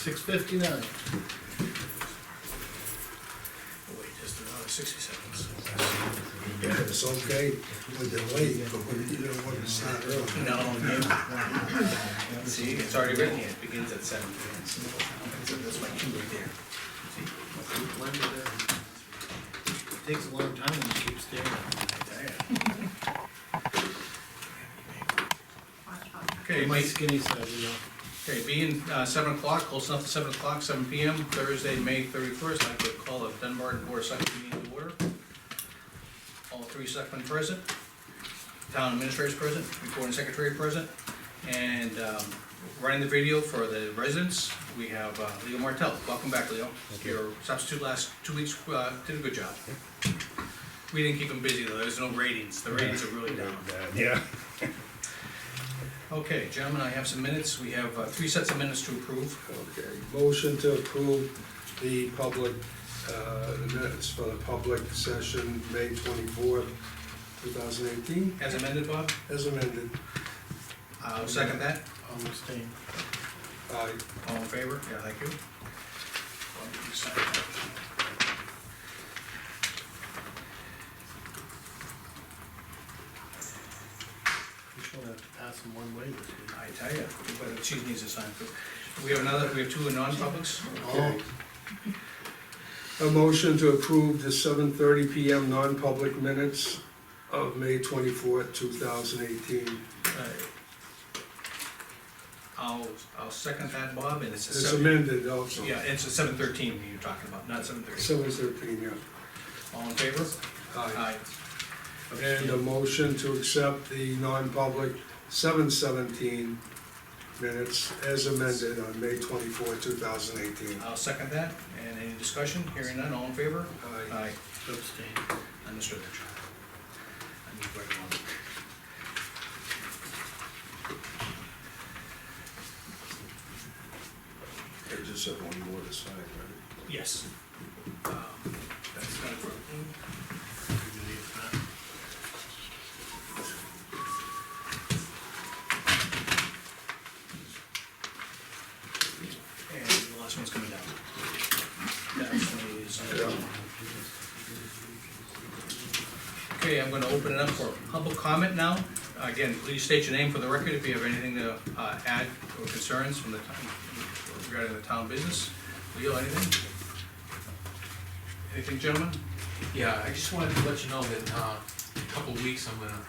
6:59. Wait, just another 60 seconds. Yeah, it's okay when they're late, but when you don't want to start early. No, see, it's already written here, it begins at 7 p.m. That's my cue right there. See? It takes a long time when you keep staring at it. Okay, My May, skinny side, you know. okay, being 7 o'clock, close enough to 7 o'clock, 7 p.m., Thursday, May 31st, I'd like to call the Dunbarton Board of Selectmen meeting to order. All three selectmen present, town administrators present, recording secretary present, and running the video for the residents, we have Leo Martell. Welcome back, Leo. Your substitute last 2 weeks did a good job. We didn't keep him busy though, there's no ratings, the ratings are really down. Yeah. Okay, gentlemen, I have some minutes, we have 3 sets of minutes to approve. Okay, motion to approve the public, the minutes for the public session, May 24th, 2018, As amended, Bob? as amended. I'll second that. I'll abstain. Aye. All in favor? Yeah, thank you. Why don't you sign that? You shouldn't have to pass them one way this week. I tell you, but she needs to sign too. We have 2 non-publics. Oh, A motion to approve the 7:30 PM non-public minutes of May 24th, 2018. I'll second that, Bob, and it's a As 7. amended also. Yeah, it's a 7:13 you're talking about, not 7:30. 7:13, yeah. All in favor? Aye. Aye. And a motion to accept the non-public 7:17 minutes as amended on May 24th, 2018. I'll second that, and any discussion? Hearing none, all in favor? Aye. Aye. abstain. Understood. I need to write one. I just have one more to sign, right? Yes. That's not for. And the last one's coming down. That one is. Okay, I'm gonna open it up for public comment now. Again, please state your name for the record if you have anything to add or concerns from the town, regarding the town business. Leo, anything? Anything, gentlemen? Yeah, I just wanted to let you know that in a couple of weeks, I'm gonna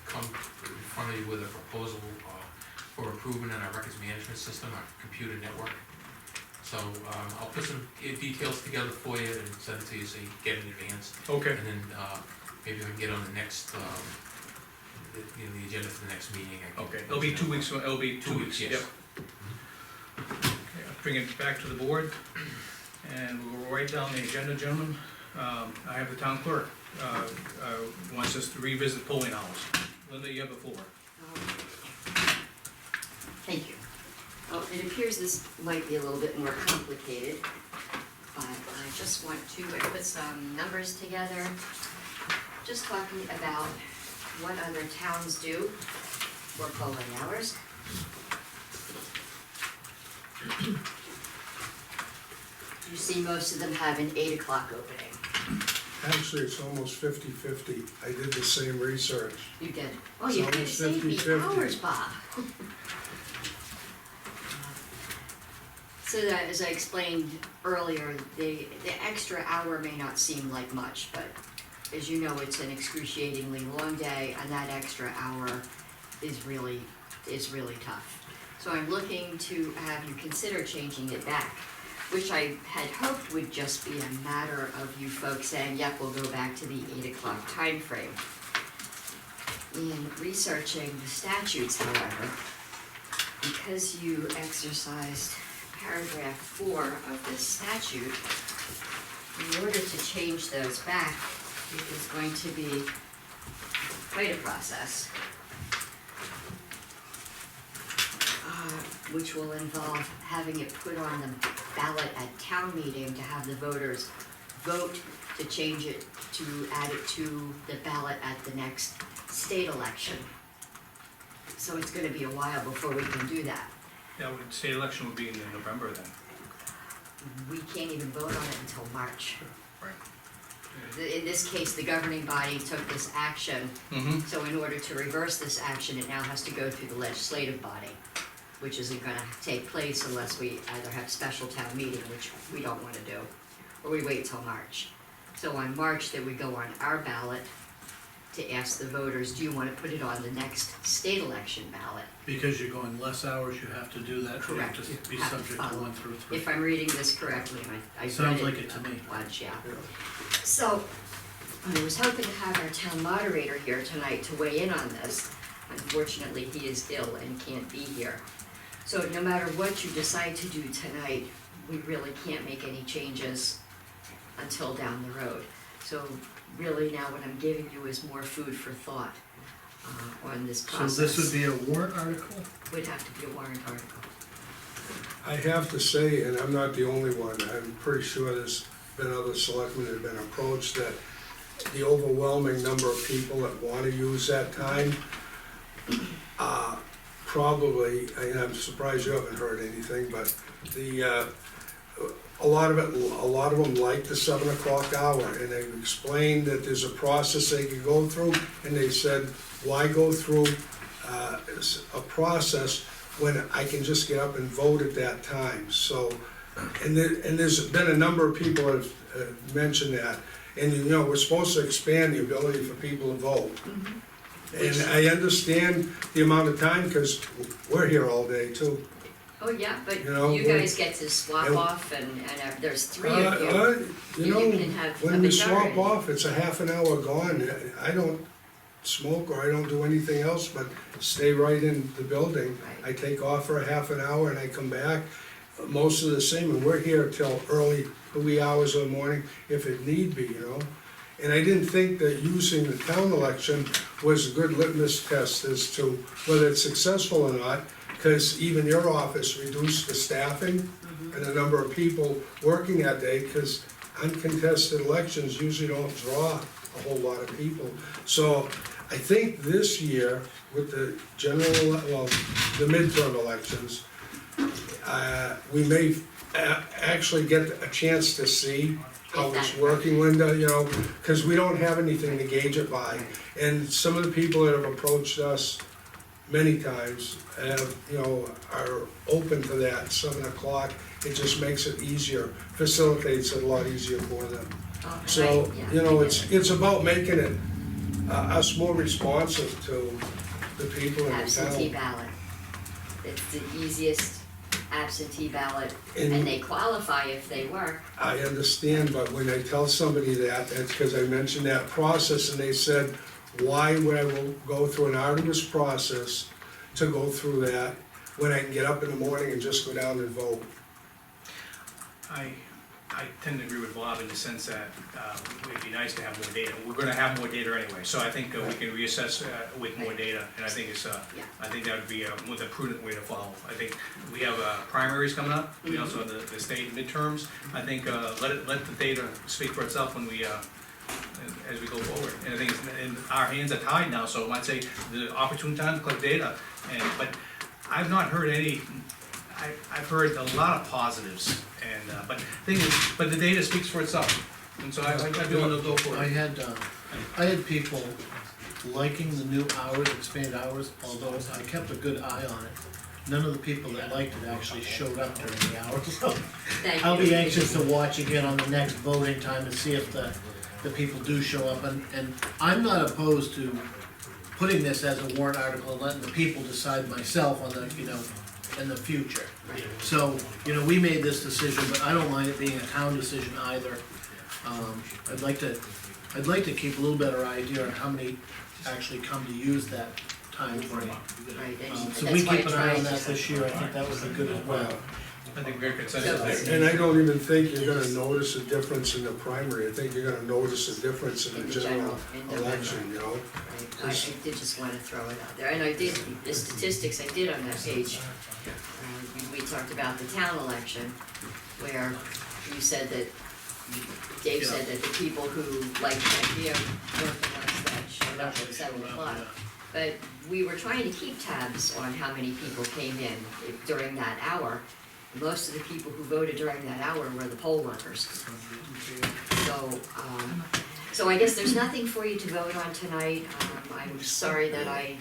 come in front of you with a proposal for improvement in our records management system, our computer network. So I'll put some details together for you and send it to you so you get it in advance. Okay. And then maybe we can get on the next, the agenda for the next meeting. Okay, it'll be 2 weeks, it'll be 2 weeks, yes. yep. Okay, I'll bring it back to the board, and we'll write down the agenda, gentlemen. I have the town clerk, wants us to revisit polling hours. Linda, you have the floor. Thank you. Well, it appears this might be a little bit more complicated, but I just want to put some numbers together, just talking about what other towns do for polling hours. You see most of them have an 8 o'clock opening. Actually, it's almost 50-50. I did the same research. You did. Oh, It's you could almost save me 50-50. hours, Bob. So that, as I explained earlier, the extra hour may not seem like much, but as you know, it's an excruciatingly long day, and that extra hour is really tough. So I'm looking to have you consider changing it back, which I had hoped would just be a matter of you folks saying, yep, we'll go back to the 8 o'clock time frame. In researching the statutes, however, because you exercised paragraph 4 of this statute, in order to change those back, it is going to be quite a process, which will involve having it put on the ballot at town meeting to have the voters vote to change it, to add it to the ballot at the next state election. So it's gonna be a while before we can do that. Yeah, state election would be in November then. we can't even vote on it until March. Right. In this case, the governing body took this action, Mm-hmm. so in order to reverse this action, it now has to go through the legislative body, which isn't gonna take place unless we either have special town meeting, which we don't wanna do, or we wait till March. So on March, then we go on our ballot to ask the voters, do you wanna put it on the next state election ballot? Because you're going less hours, you have to do that, you have Correct. to be Have to subject to follow. 1 through 3. If I'm reading this correctly, and I read Sounds like it to me. Once, yeah. So, I was hoping to have our town moderator here tonight to weigh in on this. Unfortunately, he is ill and can't be here. So no matter what you decide to do tonight, we really can't make any changes until down the road. So really now what I'm giving you is more food for thought on this So process. this would be a warrant article? Would have to be a warrant article. I have to say, and I'm not the only one, I'm pretty sure there's been other selectmen that have been approached, that the overwhelming number of people that wanna use that time, probably, and I'm surprised you haven't heard anything, but a lot of them like the 7 o'clock hour, and they've explained that there's a process they can go through, and they said, why go through a process when I can just get up and vote at that time? So, and there's been a number of people that have mentioned that, and you know, we're supposed to expand the ability for people to vote. And I understand the amount of time, because we're here all day too. Oh, yeah, but You know, you we're- guys get to swap and- off and there's 3 of you. You You know, can have a when we swap majority. off, it's a half an hour gone. I don't smoke or I don't do anything else but stay right in the building. Right. I take off for a half an hour and I come back, most of the same, and we're here till early, wee hours of the morning if it need be, you know? And I didn't think that using the town election was a good litmus test as to whether it's successful or not, because even your office reduced the staffing and the number of people working that day, because uncontested elections usually don't draw a whole lot of people. So I think this year, with the the midterm elections, we may actually get a chance to see how it's working, Linda, you know, because we don't have anything to gauge it by. And some of the people that have approached us many times have, you know, are open to that 7 o'clock. It just makes it easier, facilitates it a lot easier for them. Oh, and So, I- yeah, you know, I get it. it's about making it, us more responsive to the people in the Absentee town. ballot. It's the easiest absentee ballot, And- and they qualify if they work. I understand, but when I tell somebody that, that's because I mentioned that process, and they said, why would I go through an arduous process to go through that when I can get up in the morning and just go down and vote? I tend to agree with Bob in the sense that it'd be nice to have more data. We're gonna have more data anyway, so I think we can reassess with more data, and I think I think that would be the prudent way to follow. I think we have primaries coming up, we also have the state midterms. I think let the data speak for itself when we as we go forward. And I think and our hands are tied now, so I'd say the opportune time to collect data. But I've not heard any. I've heard a lot of positives, and but the data speaks for itself, and so I'd be willing to go for I it. had people liking the new hours, expanded hours, although I kept a good eye on it. None of the people that liked it actually showed up during the hours, so Thank I'll you. be anxious to watch again on the next voting time to see if the people do show up, and I'm not opposed to putting this as a warrant article and letting the people decide myself on the, you know, in the future. Right. So, you know, we made this decision, but I don't mind it being a town decision either. I'd like to keep a little better idea on how many actually come to use that time frame. Right, and So that's we why keep I an eye on tried that to- this year, I think that would be good as well. I think we're consensus there. And I don't even think you're gonna notice a difference in the primary. I think you're gonna notice a difference in the general in November. election, you know? Right, I did just wanna throw it out there, and I did, the statistics I did on that page, we talked about the town election, where you said that, Dave said that the people who liked the idea weren't the ones that showed up at 7 o'clock. But we were trying to keep tabs on how many people came in during that hour, most of the people who voted during that hour were the poll workers. So I guess there's nothing for you to vote on tonight. I'm sorry that I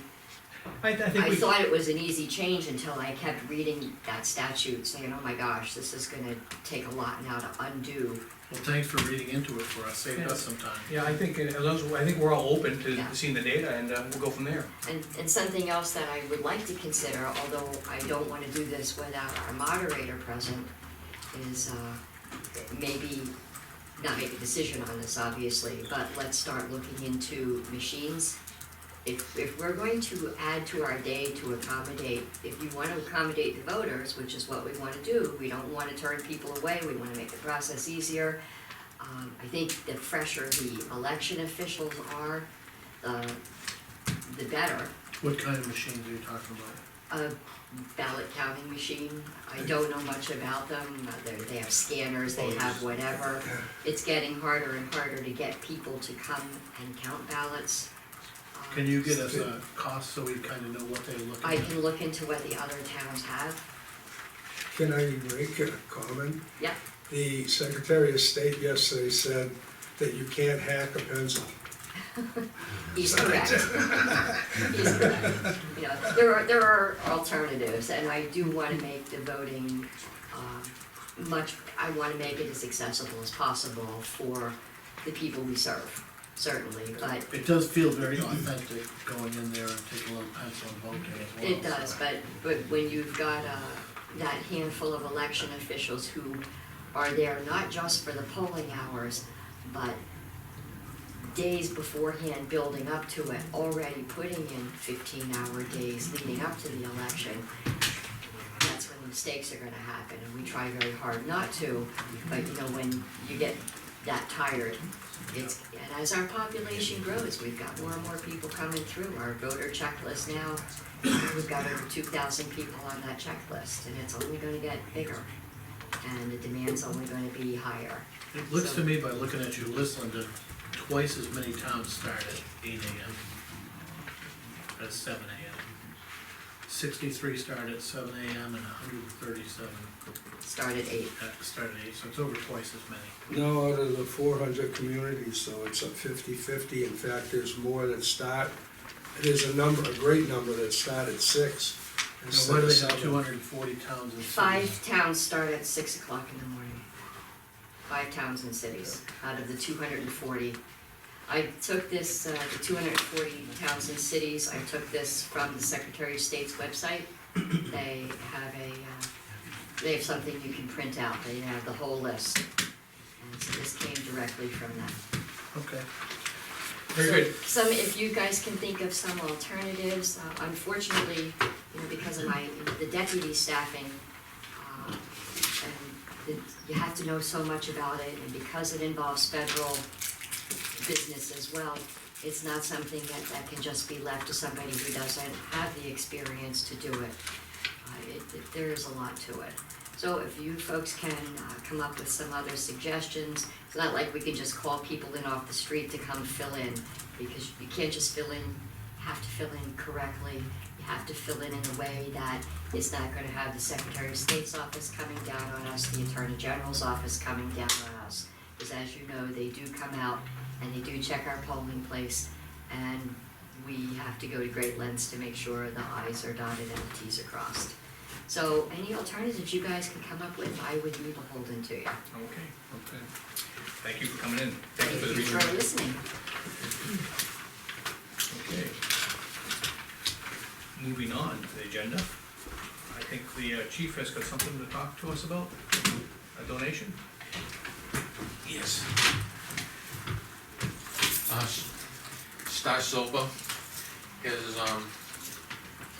think we, thought it was an easy change until I kept reading that statute, saying, oh my gosh, this is gonna take a lot now to undo. Well, thanks for reading into it for us, saved us some time. yeah, I think, as long as, I think we're all open to Yeah. seeing the data, and we'll go from there. And something else that I would like to consider, although I don't wanna do this without our moderator present, is maybe not make a decision on this, obviously, but let's start looking into machines. If we're going to add to our day to accommodate, if you wanna accommodate the voters, which is what we wanna do, we don't wanna turn people away, we wanna make the process easier. I think the fresher the election officials are, the better. What kind of machines are you talking about? A ballot counting machine, I don't know much about them, they have scanners, they have whatever. It's getting harder and harder to get people to come and count ballots. Can you get us a cost so we kinda know what they're looking I at? can look into what the other towns have. Can I make a comment? Yeah. The Secretary of State yesterday said that you can't hack a pencil. He's correct. He's correct. You know, there are alternatives, and I do wanna make the voting, I wanna make it as accessible as possible for the people we serve, certainly, but It does feel very authentic going in there and taking a little pencil and voting as well. it does, but when you've got, that handful of election officials who are there not just for the polling hours, but days beforehand building up to it, already putting in 15-hour days leading up to the election, that's when mistakes are gonna happen, and we try very hard not to, but you know, when you get that tired, and as our population grows, we've got more and more people coming through our voter checklist now. We've got over 2,000 people on that checklist, and it's only gonna get bigger, and the demand's only gonna be higher. It looks to me, by looking at your list, Linda, twice as many towns start at 8 AM as 7 AM. 63 start at 7 AM and 137 Start at 8. start at 8, so it's over twice as many. No, out of the 400 communities, so it's a 50-50. In fact, there's more that start, there's a great number that start at 6. Now, instead why do of they have 7. 240 towns and cities? 5 towns start at 6 o'clock in the morning. 5 towns and cities out of the 240. I took this, the 240 towns and cities, I took this from the Secretary of State's website. They have something you can print out, they have the whole list. And so this came directly from them. Okay. Very good. Some, if you guys can think of some alternatives, unfortunately, you know, because of the deputy staffing, and you have to know so much about it, and because it involves federal business as well, it's not something that can just be left to somebody who doesn't have the experience to do it. There is a lot to it. So if you folks can come up with some other suggestions, it's not like we can just call people in off the street to come fill in, because you can't just fill in, you have to fill in correctly, you have to fill in a way that it's not gonna have the Secretary of State's office coming down on us, the Attorney General's office coming down on us. Because as you know, they do come out and they do check our polling place, and we have to go to great lengths to make sure the i's are dotted and the t's are crossed. So any alternatives you guys can come up with, I would be beholden to you. Okay. Thank you for coming in. Thank you for the Thank you reading. for listening. Okay. Moving on to the agenda. I think the chief has got something to talk to us about, a donation. Yes. Star Silva has,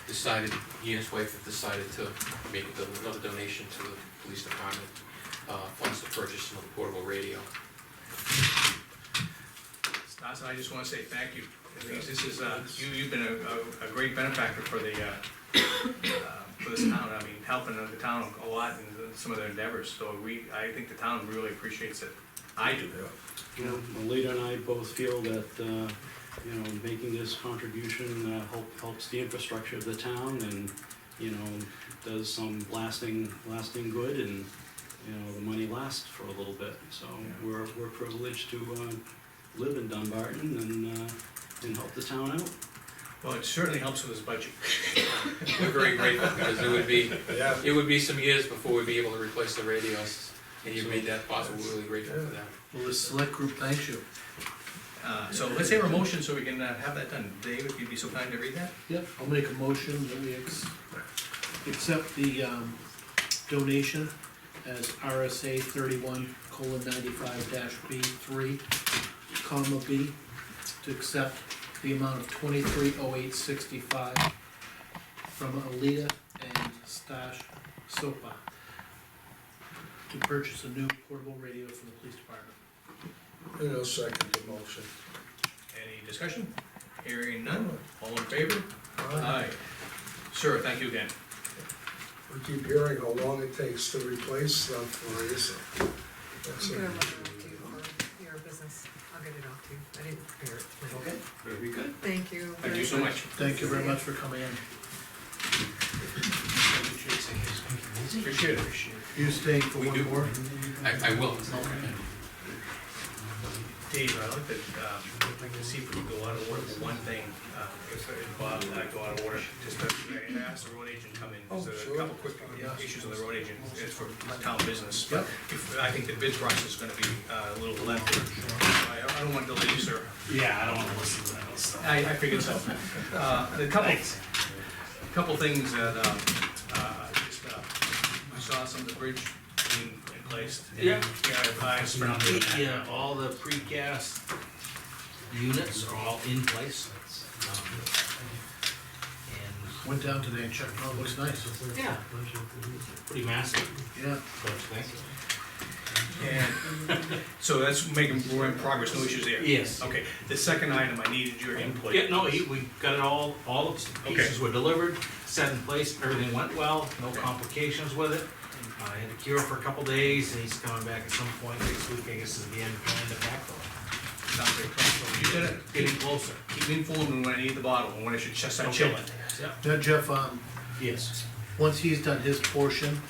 decided, he and his wife have decided to make another donation to the police department, funds to purchase another portable radio. Stas, I just wanna say thank you. This is, you've been a great benefactor for the, for this town. I mean, helping the town a lot in some of their endeavors, so I think the town really appreciates it. I do. You know, Melita and I both feel that, you know, making this contribution helps the infrastructure of the town, and, you know, does some lasting good, and, you know, the money lasts for a little bit, so we're privileged to, live in Dunbarton and help the town out. Well, it certainly helps with his budget. We're very grateful, because Yeah. it would be some years before we'd be able to replace the radios, and you made that possible, we're really grateful for that. Well, the select group thanks you. So let's have a motion so we can have that done. Dave, if you'd be so kind to read that? Yep, I'll make a motion that we accept the, donation as RSA 31:95 B3, comma B, to accept the amount of 230865 from Alita and Stash Sopa to purchase a new portable radio for the police department. And I'll second the motion. Any discussion? Hearing none, all in favor? Aye. Sir, thank you again. We keep hearing how long it takes to replace stuff for us. That's I'm gonna it. look it up to you for your business, I'll get it off to you, I didn't prepare it. Okay. Very good. Thank you. Thank very you so much. Thank you very much for coming in. Appreciate it. You staying for We one do. more? I will. Dave, I'd like to see if we can go out of order for one thing, if Bob and I go out of order, just to ask the road agent to come in, Oh, there's a sure. couple quick issues on the road agent, it's for town business. Yep. I think the bid process is gonna be a little lengthy. I don't want to delay you, sir. Yeah, I don't wanna listen to that stuff. I figured so. The couple things that, just, I saw some of the bridge being placed. Yeah. I found it. Yeah, all the precast units are all in place. Went down today and checked, oh, it looks nice. And, yeah, pretty massive, Yeah. don't you think? And so that's making, we're in progress, no issues there? Yes. Okay, the second item, I needed your input. Yeah, no, we got it all the pieces were delivered, set in place, everything went well, no Okay. complications with it. I had to cure for a couple days, and he's coming back at some point next week, I guess is the end plan to backfill. Sounds very close. You did it. Getting closer. Keep me informed when I need the bottle, and when I should just start chilling. Yeah. Now, Jeff, Yes. once he's done his portion,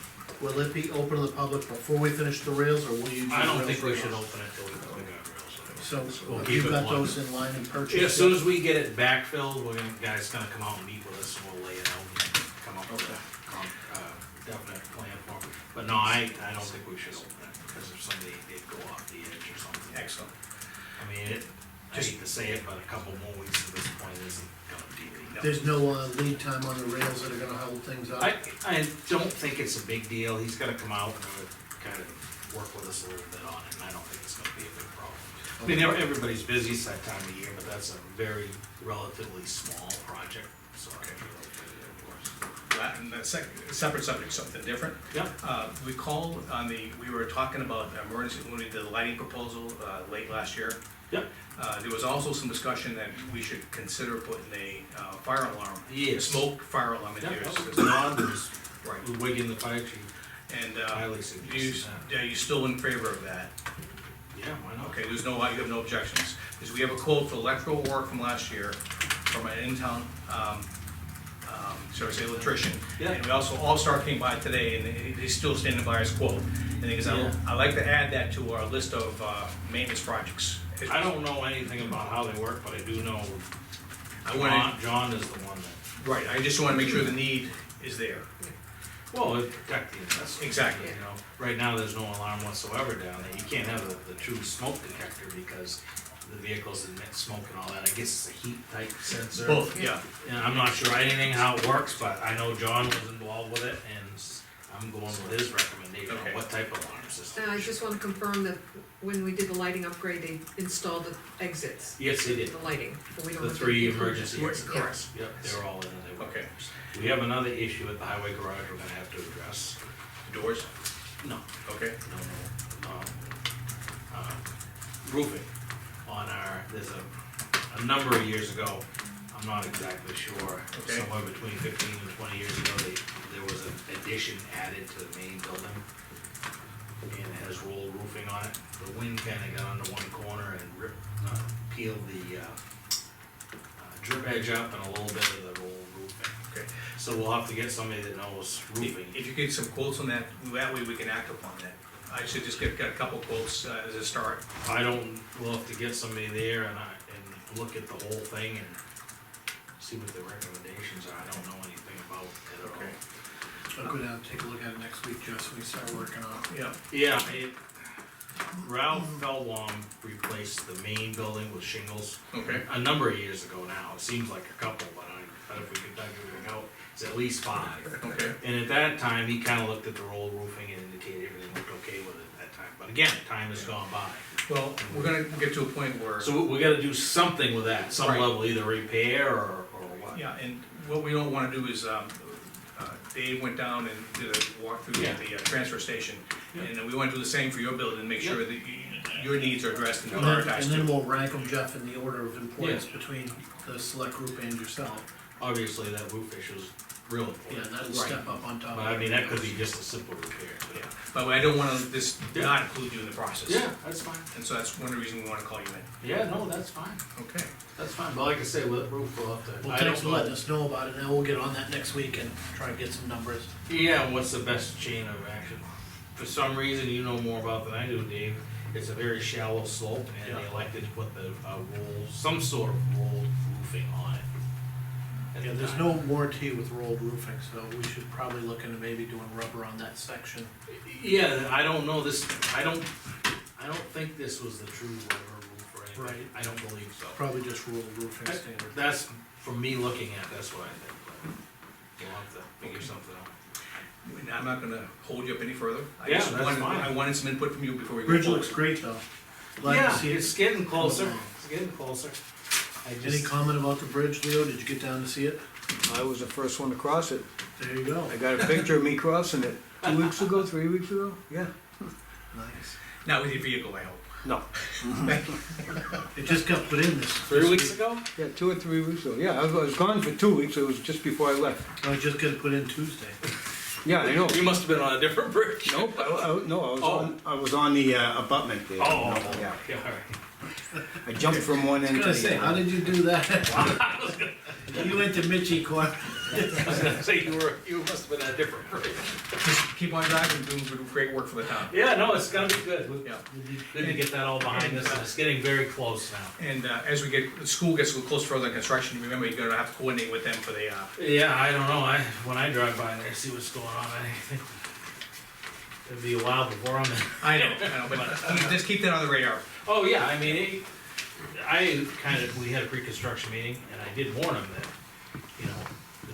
will it be open to the public before we finish the rails, or will you? do I don't rails think we right should off? open it till we got rails. So, We'll have keep you it got one. those in line and purchased? Yeah, as soon as we get it backfilled, guy's gonna come out and meet with us, and we'll lay it out, and come up with a, definite plan for it. But no, I don't think we should open it, because if somebody did go off the edge or something. Excellent. I mean, I hate to say it, but a couple more weeks at this point isn't gonna be. There's no lead time on the rails that are gonna hold things up? I don't think it's a big deal, he's gotta come out and kind of work with us a little bit on it, and I don't think it's gonna be a big problem. I mean, everybody's busy, it's that time of year, but that's a very relatively small project, so I feel like of course. That, and that separate subject, something different. Yep. We called on we were talking about emergency, when we did the lighting proposal, late last year. Yep. There was also some discussion that we should consider putting a, fire alarm. Yes. Smoke fire alarm in Yep, here. that was Ron was Right, wigging the fire chief, and, highly you, suggested that. are you still in favor of that? Yeah, why not? Okay, you have no objections, because we have a quote for electrical work from last year, from an in-town, shall I say electrician. Yeah. And we also, All-Star came by today, and he's still standing by his quote. And the thing is, Yeah. I'd like to add that to our list of, maintenance projects. I don't know anything about how they work, but I do know I wanna- John is the one that, Right, I just wanna make sure the need is there. well, it protect the investment. Exactly. You know, right now, there's no alarm whatsoever down there, you can't have the true smoke detector because the vehicles emit smoke and all that, I guess it's a heat type sensor. Both, yeah. And I'm not sure anything how it works, but I know John was involved with it, and I'm going with his recommendation Okay. on what type of alarm system. And I just wanna confirm that when we did the lighting upgrade, they installed the exits. Yes, they did. The lighting, but we don't The have to. 3 emergency Yes, exits. yes. Yep, they're all in, and they work. Okay. We have another issue at the highway garage we're gonna have to address. Doors, No, okay. no, roofing on there's a number of years ago, I'm not exactly sure, Okay. somewhere between 15 and 20 years ago, there was an addition added to the main building, and it has rolled roofing on it. The wind kinda got under one corner and peeled the drip edge up and a little bit of the rolled roofing. Okay, So we'll have to get somebody that knows roofing. If you get some quotes on that way we can act upon that. I should just get a couple quotes as a start. We'll have to get somebody there and look at the whole thing and see what the recommendations are. I don't know anything about it at all. Okay. I'll go down and take a look at it next week, Jess, when we start working on it. Yeah. Yeah, Ralph Fellbaum replaced the main building with shingles Okay. a number of years ago now. It seems like a couple, but if we could dug everything out, it's at least 5. Okay. And at that time, he kinda looked at the roll roofing and indicated everything looked okay with it at that time. But again, time has gone by. Well, we're gonna get to a point where. So we gotta do something with that, some Right. level, either repair or what. Yeah, and what we don't wanna do is, Dave went down and did a walkthrough Yeah. at the transfer station. Yeah. And we wanna do the same for your building, and make sure that your needs are addressed and And then, prioritized and then too. we'll rank them, Jeff, in the order of importance between the select group and yourself. Obviously, that roof issue's real Yeah, important. that'll step up on top. But I mean, that could be just a simple repair. Yeah, but I don't wanna just not include you in the process. Yeah, that's fine. And so that's one of the reasons we wanna call you in. Yeah, no, that's fine. Okay. That's fine. But like I say, with roof, we'll have to. Well, thanks for letting us know about it, now we'll get on that next week and try and get some numbers. Yeah, and what's the best chain of action? For some reason, you know more about than I do, Dave. It's a very shallow slope, and they Yeah. elected to put the some sort of rolled roofing on it. at Yeah, the there's time. no warranty with rolled roofing, so we should probably look into maybe doing rubber on that section. Yeah, I don't know this. I don't think this was the true rubber roof or anything. Right. I don't believe so. Probably just rolled roofing standard. That's from me looking at. That's what I think. But we'll have to figure something out. And I'm not gonna hold you up any further. Yeah, that's fine. I wanted some input from you before we go Bridge forward. looks great though. Glad to Yeah, see it. it's getting closer. along. It's getting closer. Any comment about the bridge, Leo? Did you get down to see it? I was the first one to cross it. There you go. I got a picture of me crossing it 2 weeks ago, 3 weeks ago, yeah. Nice. Not with your vehicle, I hope. No. It just got put in this. 3 weeks ago? Yeah, 2 or 3 weeks ago, yeah, I was gone for 2 weeks, it was just before I left. I just got put in Tuesday. Yeah, I know. You must have been on a different bridge. Nope, no, Oh. I was on the abutment there. Oh, Yeah, yeah, all right. I jumped from one I end was to gonna say, the how other. did you do that? You went to Mitchie Court. I was gonna say you must have been on a different bridge. Just keep on driving, doing great work for the town. Yeah, no, it's gonna be good. Yeah. Good to get that all behind us, and it's getting very close now. And as the school gets a little closer further in construction, remember, you're gonna have to coordinate with them for the, Yeah, I don't know, when I drive by there, see what's going on, I think it'd be a while before I'm in. I know, but just keep that on the radar. Oh, yeah, I mean, we had a pre-construction meeting, and I did warn them that, you know,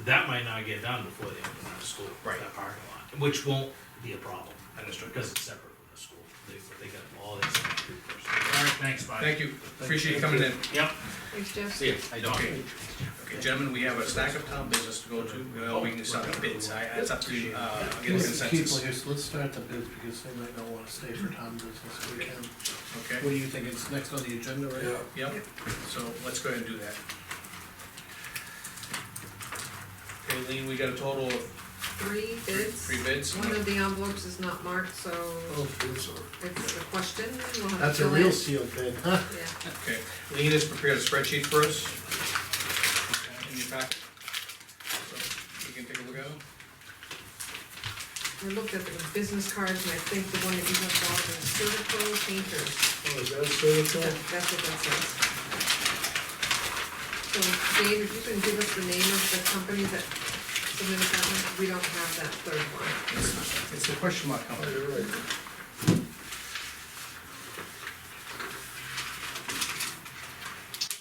that might not get done before they open our school, Right. that parking lot, which won't be a problem, Understood. because it's separate from the school. They got all this first. All right, thanks, bye. Thank you, appreciate you coming in. Yep, Thanks, Jeff. see ya. I don't. Okay. Okay, gentlemen, we have a stack of town business to go to, we can start the bids, it's up to you, I'll get a People consensus. here, so let's start the bids because they might not wanna stay for town business if we can. Okay, What do you think? It's next on the agenda, right? yep, so let's go ahead and do that. Okay, Lean, we got a total of 3 bids. 3 bids. One of the envelopes is not marked, so Oh, good, so. it's a question, we'll have to That's a fill real in. sealed bid, huh? Yeah, Okay, Lean has prepared a spreadsheet for us. In your packet. So, you can take a look at them. I looked at the business cards and I think the one that you have bought is Certico Painters. Oh, is that so? That's what that says. So Dave, if you can give us the name of the company that submitted that one, we don't have that third one. It's the question mark Oh, company. you're right.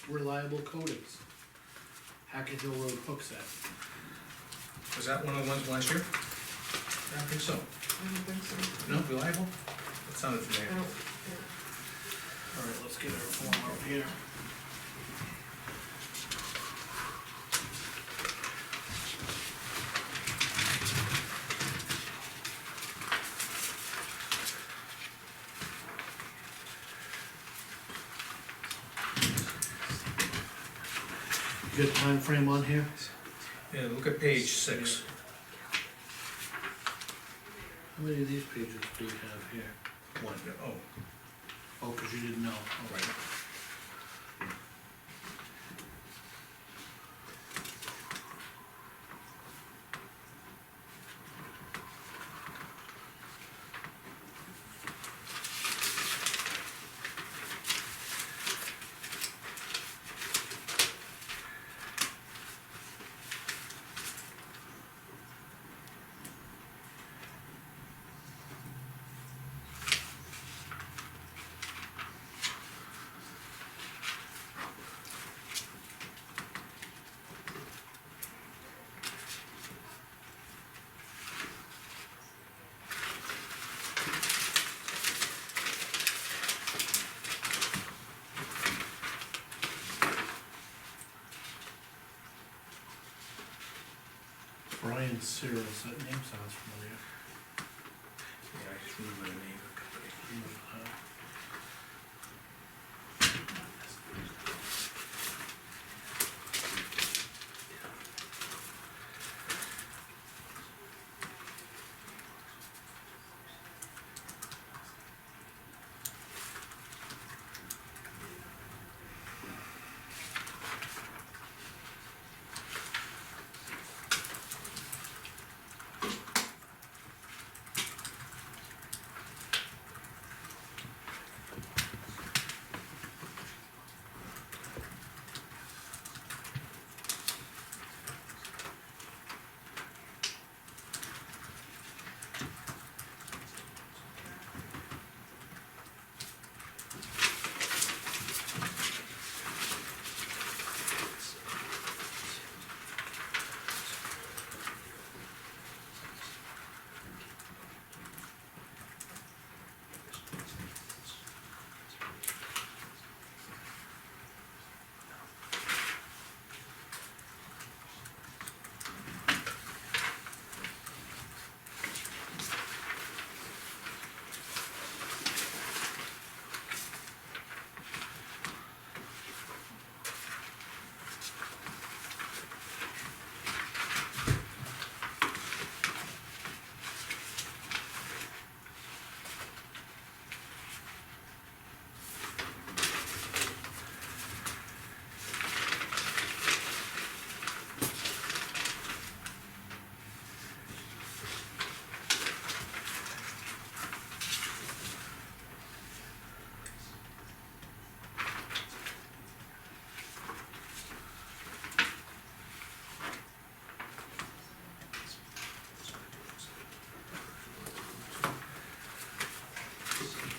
Reliable Coatings. Hackett Hill Road hook set. Was that one of the ones last year? I don't think so. I don't think so. No, reliable? That sounded I familiar. don't, Alright, let's get our form out here. Good time frame on here? Yeah, look at page 6. How many of these pages do we have here? One, oh, Oh, cause you didn't know. Oh, right. Cyril's, that name sounds familiar. Yeah, I just remember the name of the company.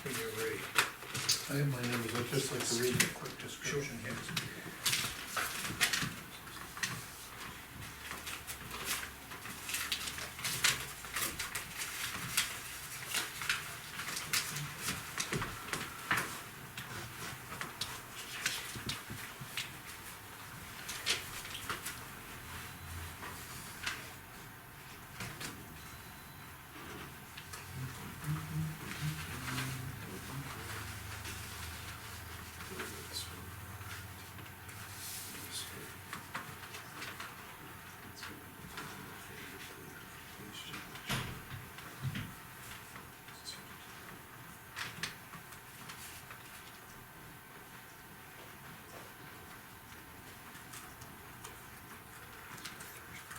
When you're ready. I have my numbers, I'd just like to read a quick description here.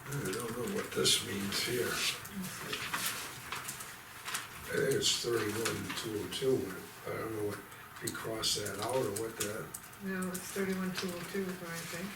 I don't know what this means here. I think it's 31,202, I don't know what, if you cross that out or what that, No, it's 31,202 is what I think.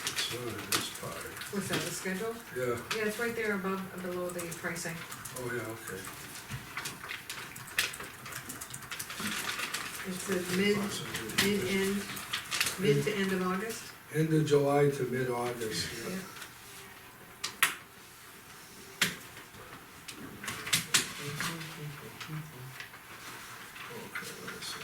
it's not in this part. What's that, the schedule? Yeah, Yeah, it's right there above, below the pricing. oh yeah, okay. It's the mid to end of August. End of July to mid-August, yeah. Yeah. Okay, let's see.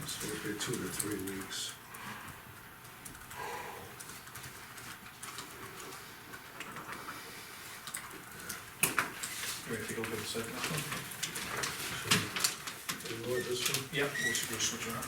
It's supposed to be 2 to 3 weeks. You ready to take a look at the second one? You want this one? Yep, we'll switch around.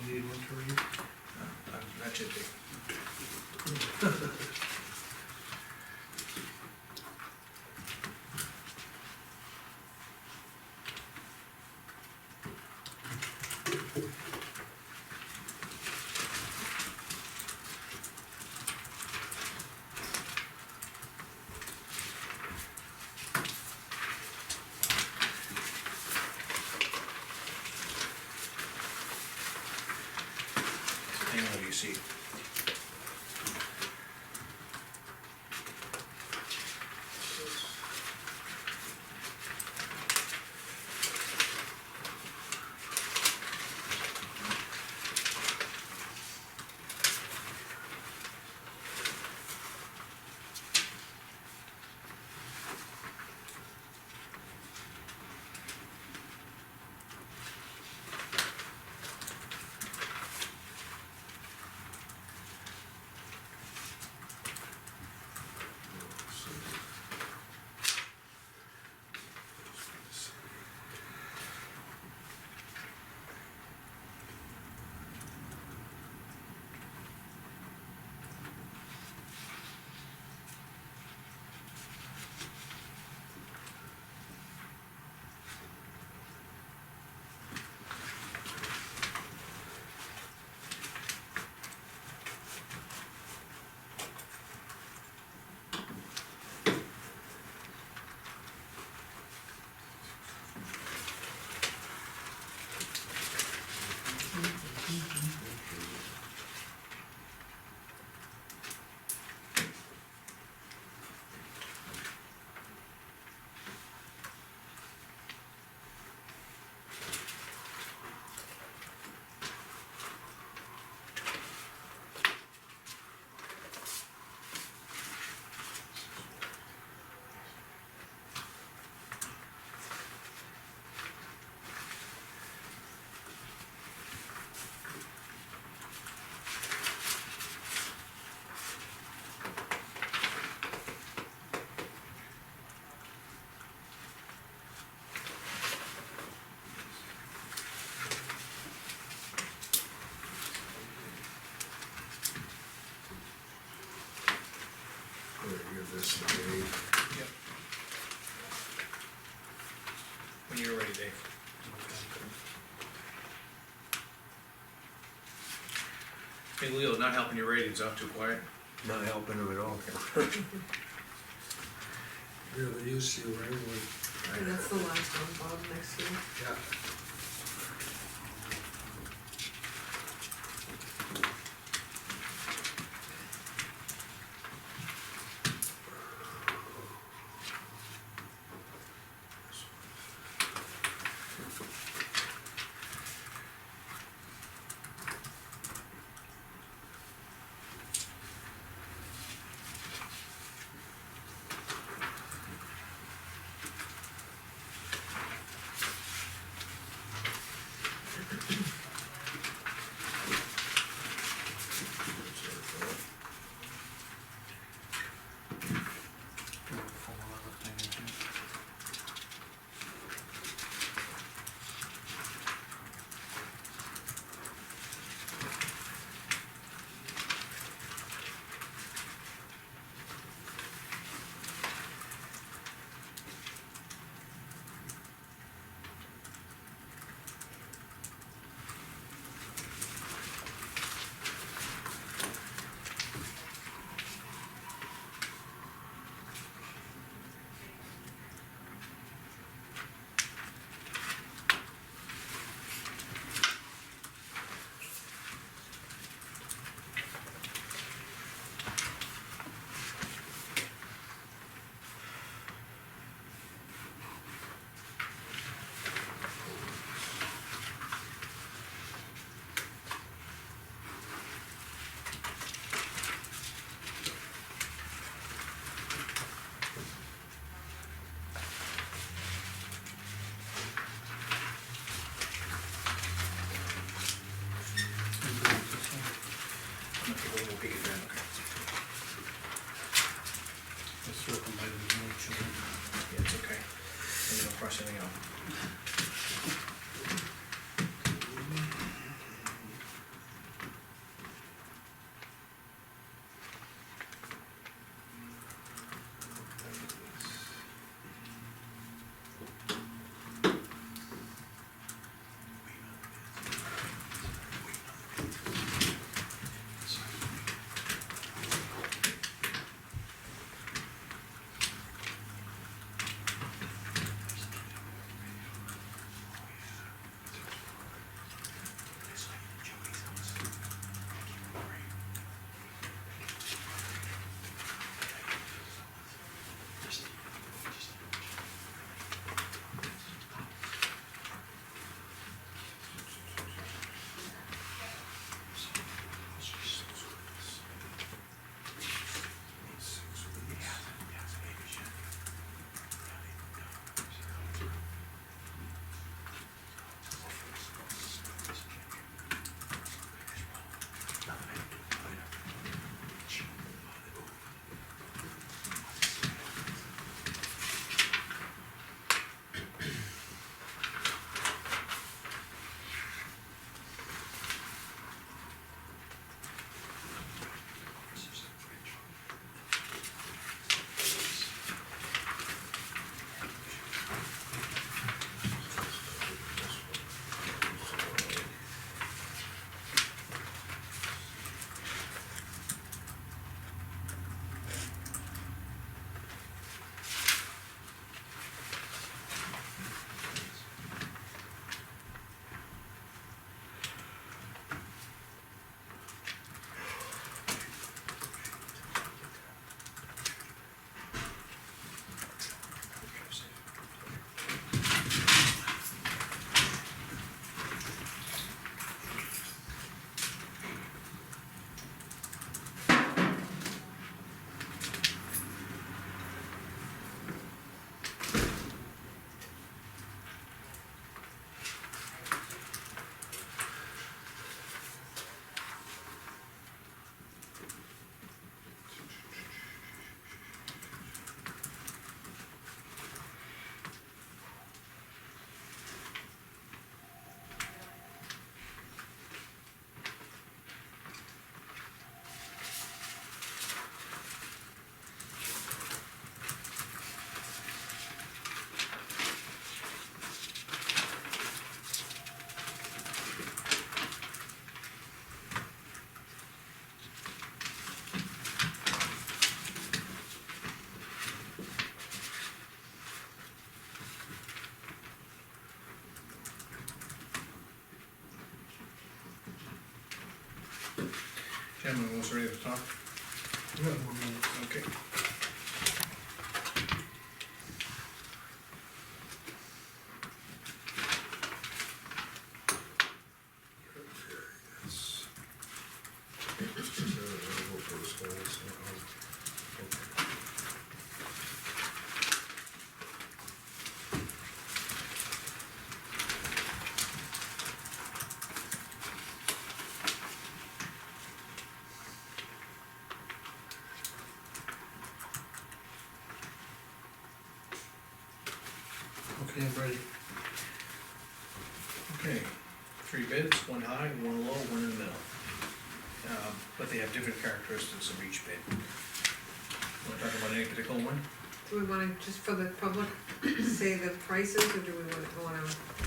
Need one to read? That should be. Hang on, you see. This to Dave. Yep. When you're ready, Dave. Hey Leo, not helping your ratings, up too quiet. Not helping him at all. Really used to, right, when, And that's the last one, Bob, next to you. yeah. Chairman, was ready to talk? Okay. Okay, I'm ready. Okay, 3 bids, 1 high, 1 low, 1 in the middle. But they have different characteristics of each bid. Wanna talk about any particular one? Do we wanna, just for the public, say the prices, or do we wanna,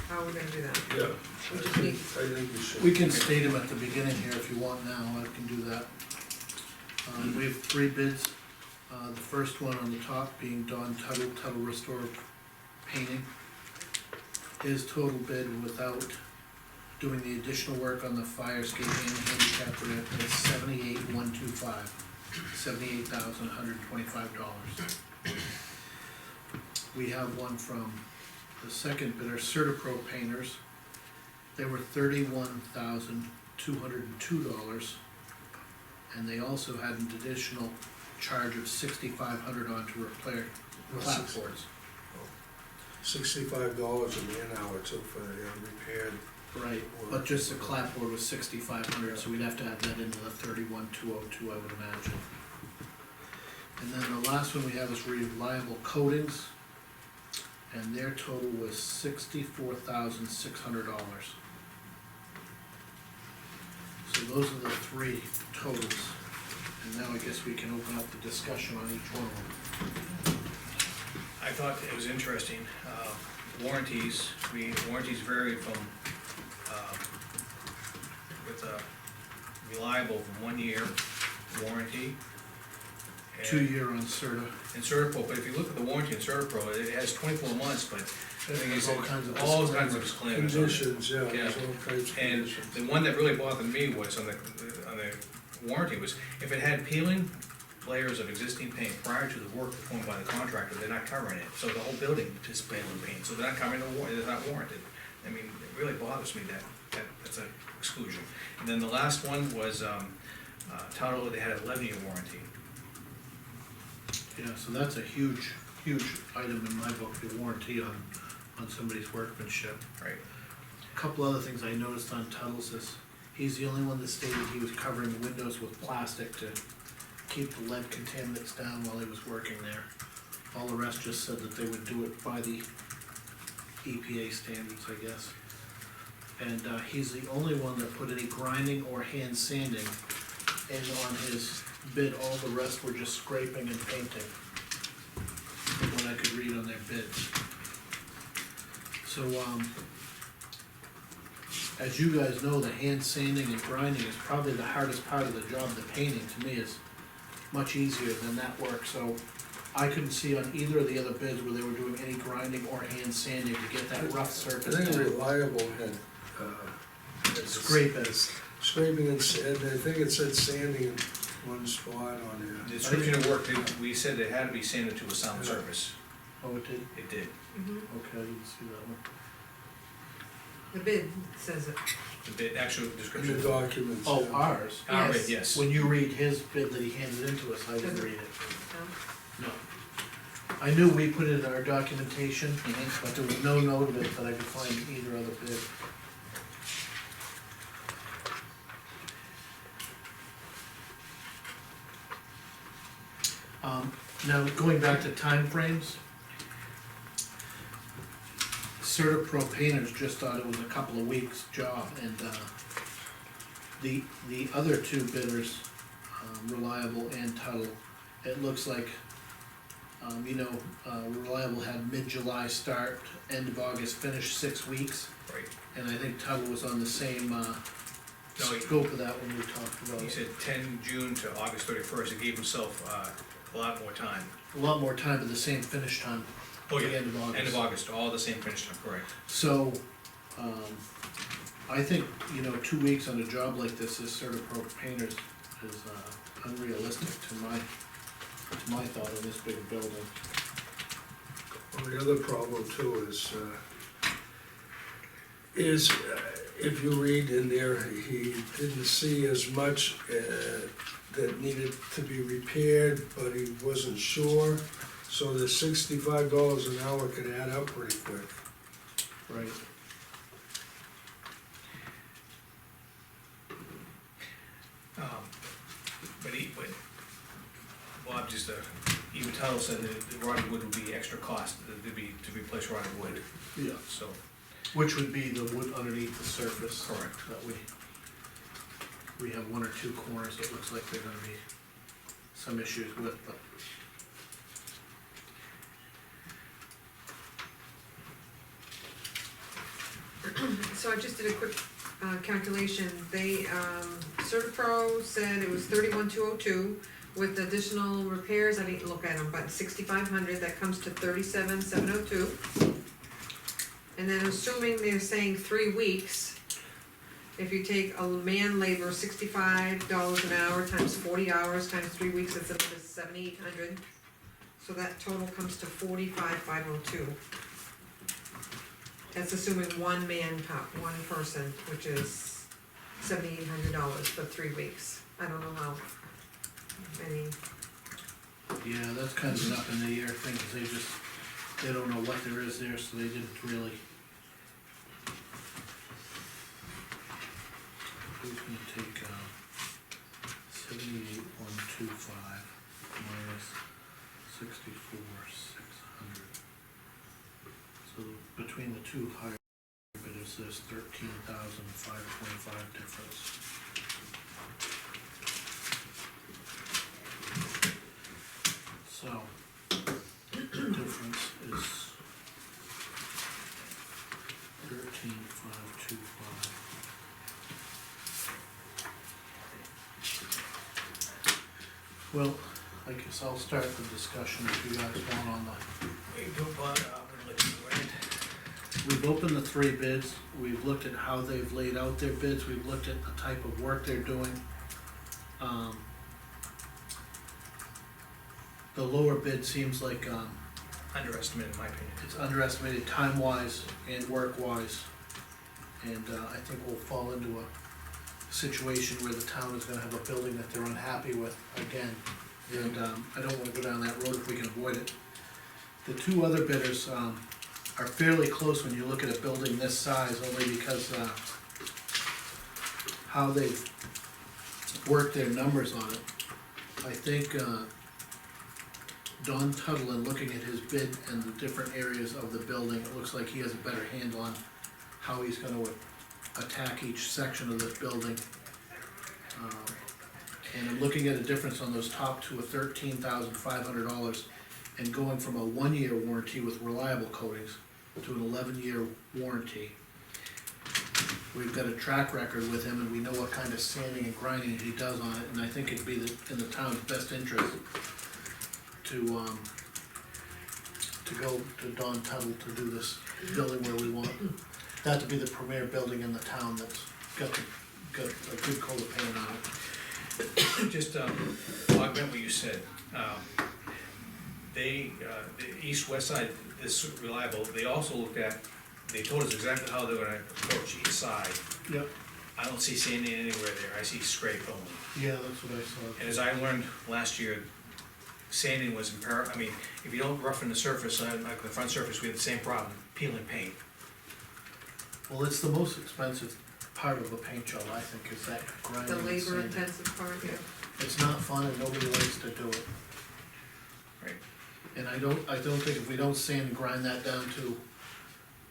how are we gonna do that? Yeah. We just need, I think we should. We can state them at the beginning here if you want now, I can do that. We have 3 bids, the first one on the top being Don Tuttle Restore Painting. His total bid without doing the additional work on the fire escape and handicap ramp is $78,125, $78,125. We have one from the second bidder, Certapro Painters. They were $31,202, and they also had an additional charge of $6,500 on to repair clapboards. $65 a man hour too for the repaired. Right, but just the clapboard was $6,500, so we'd have to add that into the $31,202, I would imagine. And then the last one we have is Reliable Coatings. and their total was $64,600. So those are the three totals, and now I guess we can open up the discussion on each one of them. I thought it was interesting, warranties, warranties vary from, with a reliable from 1 year warranty. and- 2-year on Certa. In Certapro, but if you look at the warranty in Certapro, it has 24 months, but the thing is, All kinds of all kinds of disclaimers on it. Conditions, yeah, there's all kinds of And conditions. the one that really bothered me was on the warranty was, if it had peeling layers of existing paint prior to the work performed by the contractor, they're not covering it. So the whole building is peeling paint, so they're not covering it's not warranted. I mean, it really bothers me that's an exclusion. And then the last one was, Tuttle, they had an 11-year warranty. Yeah, so that's a huge, huge item in my book, the warranty on somebody's workmanship. Right. A Couple other things I noticed on Tuttle's is, he's the only one that stated he was covering the windows with plastic to keep the lead contaminants down while he was working there. All the rest just said that they would do it by the EPA standards, I guess. And, he's the only one that put any grinding or hand sanding in on his bid. All the rest were just scraping and painting, from what I could read on their bids. So, as you guys know, the hand sanding and grinding is probably the hardest part of the job. The painting, to me, is much easier than that work, so I couldn't see on either of the other bids where they were doing any grinding or hand sanding to get that rough I surface think down. Reliable had, Scrape it. scraping and sand, I think it said sanding in one spot on The there. description of work, we said it had to be sanded to a sound surface. Oh, it did? It did. Mhm. Okay, I didn't see that one. The bid says it. The actual In the description. documents. Oh, yeah. ours? Right, Yes. yes. When you read his bid that he handed in to us, I didn't Doesn't- read it. No? No. I knew we put it in our documentation, but there was no note of it that I could find in either other bid. Now, going back to timeframes. Certapro painters just thought it was a couple of weeks job, and, the other two bidders, Reliable and Tuttle, it looks like, Reliable had mid-July start, end of August finish, 6 weeks. Right. And I think Tuttle was on the same, he- scope of that when we talked about He it. said 10 June to August 31st, he gave himself a lot more time. A lot more time, but the same finish time, Oh, the yeah, end of August. end of August, all the same finish time, correct. So, I think, 2 weeks on a job like this is Certapro painters is, unrealistic to my thought in this big building. Well, the other problem too is if you read in there, he didn't see as much that needed to be repaired, but he wasn't sure. So the $65 an hour could add up pretty quick. Right. But Bob just, even Tuttle said that the rotted wood would be extra cost, to replace rotted wood, Yeah. so. Which would be the wood underneath the surface. Correct. That we have 1 or 2 corners that looks like they're gonna be some issues with, but. So I just did a quick, calculation, they, Certapro said it was 31,202, with additional repairs, I didn't look at them, but 6,500, that comes to 37,702. And then assuming they're saying 3 weeks, if you take a man labor, $65 an hour times 40 hours times 3 weeks, that's another 7,800. So that total comes to 45,502. That's assuming one person, which is $7,800 for 3 weeks. I don't know how many, Yeah, that's kind of an up in the air thing, cause they don't know what there is there, so they didn't really. Who's gonna take, 78,125 minus 64,600. So between the two higher bidders, there's 13,525 difference. So, the difference is 13,525. Well, I guess I'll start the discussion if you guys want on the. We've opened the three bids, we've looked at how they've laid out their bids, we've looked at the type of work they're doing. The lower bid seems like, Underestimated, in my opinion. it's underestimated time-wise and work-wise. And, I think we'll fall into a situation where the town is gonna have a building that they're unhappy with again. And, I don't wanna go down that road if we can avoid it. The two other bidders, are fairly close when you look at a building this size, only because, how they've worked their numbers on it. I think, Don Tuttle, in looking at his bid and the different areas of the building, it looks like he has a better handle on how he's gonna attack each section of this building. And I'm looking at a difference on those top two of $13,500, and going from a 1-year warranty with reliable coatings to an 11-year warranty. We've got a track record with him, and we know what kind of sanding and grinding he does on it, and I think it'd be in the town's best interest to go to Don Tuttle to do this building where we want that to be the premier building in the town that's got a good coat of paint on it. Just, augment what you said, the east-west side is reliable, they also looked at, they told us exactly how they're gonna approach each side. Yep. I don't see sanding anywhere there, I see scrape only. Yeah, that's what I saw. And as I learned last year, sanding was I mean, if you don't roughen the surface, like the front surface, we had the same problem, peeling paint. Well, it's the most expensive part of a paint job, I think, is that grinding The and labor sanding. intensive part, yeah. It's not fun and nobody likes to do it. Right. And I don't think if we don't sand and grind that down to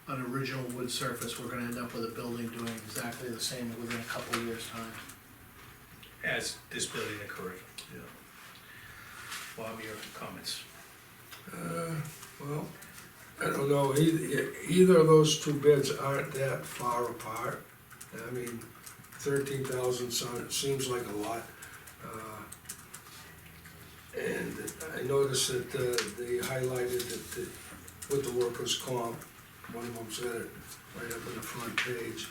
an original wood surface, we're gonna end up with a building doing exactly the same within a couple of years' time. As this building occurred. Yeah. Bob, your comments? Well, I don't know, either of those two bids aren't that far apart. I mean, 13,000 seems like a lot. And I noticed that they highlighted that with the workers' comp, one of them said it right up on the front page.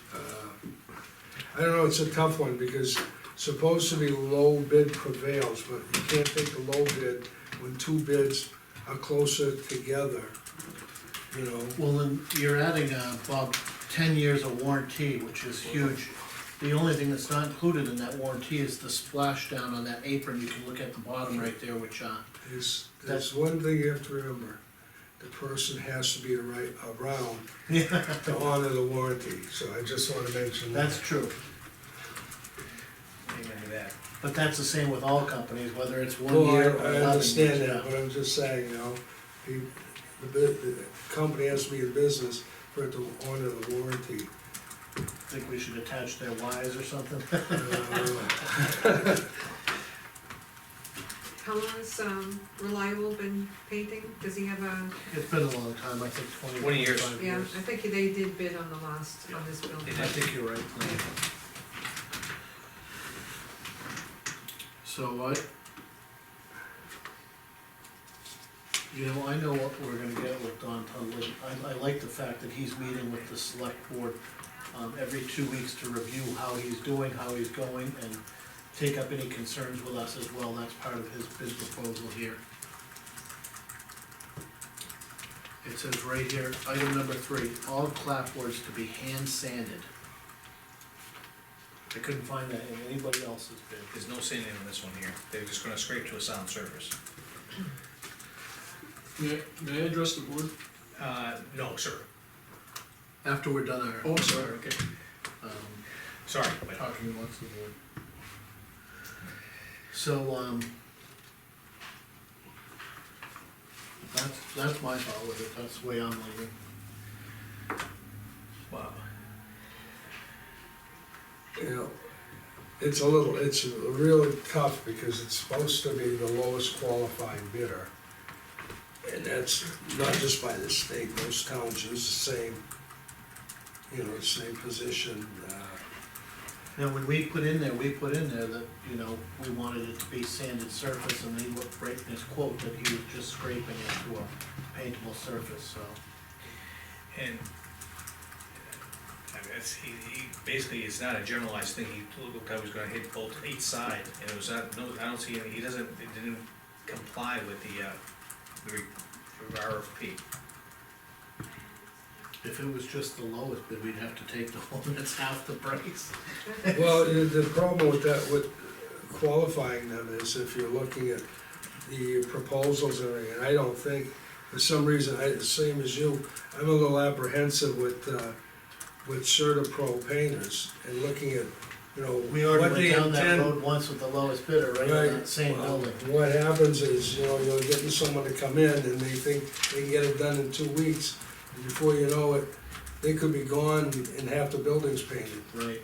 I don't know, it's a tough one, because supposed to be low bid prevails, but you can't take the low bid when two bids are closer together, you know? Well, then you're adding, Bob, 10 years of warranty, which is huge. The only thing that's not included in that warranty is the splashdown on that apron. You can look at the bottom right there, which, There's one thing you have to remember, the person has to be around to honor the warranty, so I just wanna mention that. that's true. Amen to that. But that's the same with all companies, whether it's 1 Well, year or 11 I years. understand that, yeah. but I'm just saying, you know, the company has to be in business for it to honor the warranty. Think we should attach their Ys or something? How long has, Reliable been painting? Does he have a, It's been a long time, I think 20, 20 years. 25 yeah, years. I think they did bid on the last, on this building. I think you're right. Yeah. So I know what we're gonna get with Don Tuttle. I like the fact that he's meeting with the select board, every 2 weeks to review how he's doing, how he's going, and take up any concerns with us as well. That's part of his bid proposal here. It says right here, item number 3, all clapboards to be hand sanded. I couldn't find that in anybody else's bid. There's no sanding on this one here, they're just gonna scrape to a sound surface. May I address the board? No, sir, After we're done our. Oh, sorry, okay. sorry, but Talking amongst the board. So, that's my thought with it, that's the way I'm leaning. you know, it's really tough because it's supposed to be the lowest qualified bidder. And that's not just by the state, most towns use the same, you know, the same position. Now, when we put in there that, you know, we wanted it to be sanded surface, and he looked right in his quote that he was just scraping it to a paintable surface, so. And, I mean, basically, it's not a generalized thing, he looked like he was gonna hit both, each side, and it was not, no, I don't see any, it didn't comply with the RFP. If it was just the lowest bid, we'd have to take the one that's half the price. Well, the problem with that, with qualifying them is if you're looking at the proposals and everything, and I don't think, for some reason, the same as you, I'm a little apprehensive with CertaPro painters and looking at, you know, We what already they went down that intend. road once with the lowest bidder, right, on that same Well, building. what happens is, you know, you're getting someone to come in and they think they can get it done in 2 weeks. And before you know it, they could be gone and half the building's painted. Right.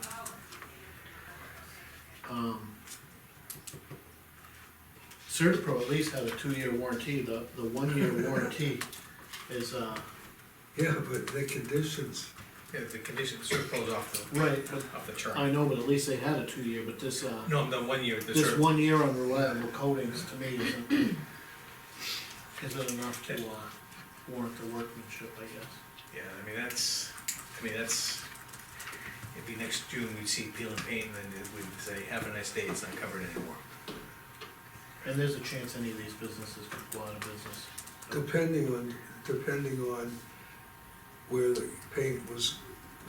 CertaPro at least had a 2-year warranty, the 1-year warranty is, Yeah, but the conditions, Yeah, the condition, sort of goes off right, but off the chart. I know, but at least they had a 2-year, but this, No, the 1 year, the this sort of, 1 year on reliable coatings to me isn't enough to, warrant the workmanship, I guess. yeah, I mean, that's, it'd be next June, we'd see peel and paint, and then it would say, have a nice day, it's not covered anymore. And there's a chance any of these businesses could go out of business. depending on where the paint was,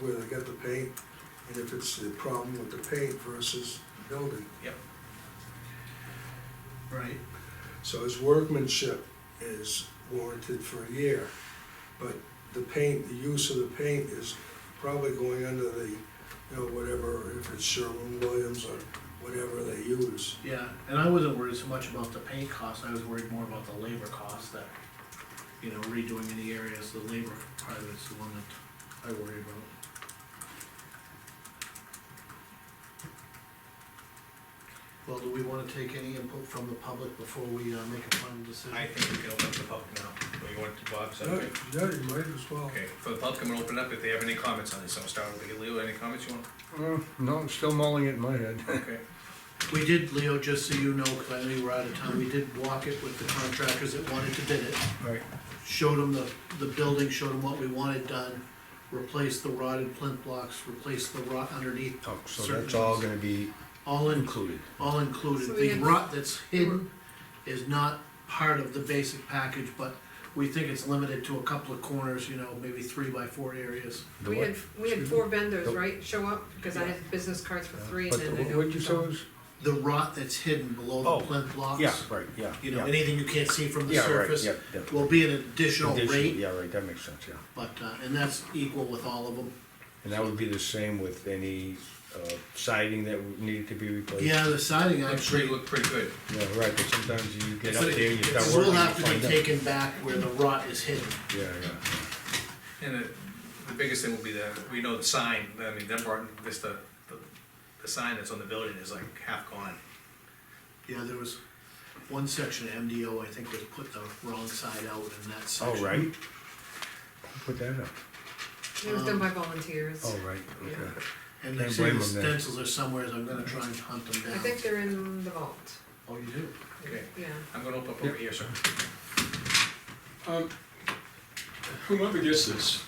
where they got the paint, and if it's the problem with the paint versus the building. Right. So his workmanship is warranted for a year, but the paint, the use of the paint is probably going under the, you know, whatever, if it's Sherwin-Williams or whatever they use. Yeah, and I wasn't worried so much about the paint cost, I was worried more about the labor cost that, you know, redoing any areas, the labor part of it's the one that I worry about. Well, do we wanna take any input from the public before we, make a final decision? I think we can open up the public now, or you want to, Bob, is that okay? Yeah, you might as well. Okay, for the public, I'm gonna open up if they have any comments on this, so I'll start with you, Leo, any comments you want? No, I'm still mulling it in my head. Okay. We did, Leo, just so you know, cause I know you were out of town, we did walk it with the contractors that wanted to bid it. Right. Showed them the building, showed them what we wanted done, replace the rotted plinth blocks, replace the rot underneath, Oh, so Certain that's all ones. gonna be all in, included. all included. So we The had- rot that's hidden is not part of the basic package, but we think it's limited to a couple of corners, you know, maybe 3x4 areas. The We what? had 4 vendors, The- right, show up, because I had business cards for 3 and But then I know. what'd you say was? The rot that's hidden below Oh, the plinth blocks. Yeah, right, yeah. You know, yeah. anything you can't see from the Yeah, right, surface yeah, yeah. will be an additional Additional, rate, yeah, right, that makes sense, yeah. but, and that's equal with all of them. And that would be the same with any siding that needed to be replaced? Yeah, the siding Actually, actually, look pretty good. Yeah, right, but sometimes you get up It's- there and you start it working, will you have to be find out. taken back where the rot is hidden. Yeah, yeah. And the biggest thing will be we know the sign, I mean, Dunbarton, just the sign that's on the building is like half gone. Yeah, there was one section of MDO, I think, was put the wrong side out in that Oh, section. right. Who put that up? It was done by volunteers. Oh, right, okay. Yeah. And they Can't say blame the 'em then. stencils are somewhere, so I'm gonna try and hunt them I down. think they're in the vault, Oh, you do? Okay, yeah. I'm gonna open up over here, sir. Whoever gets this,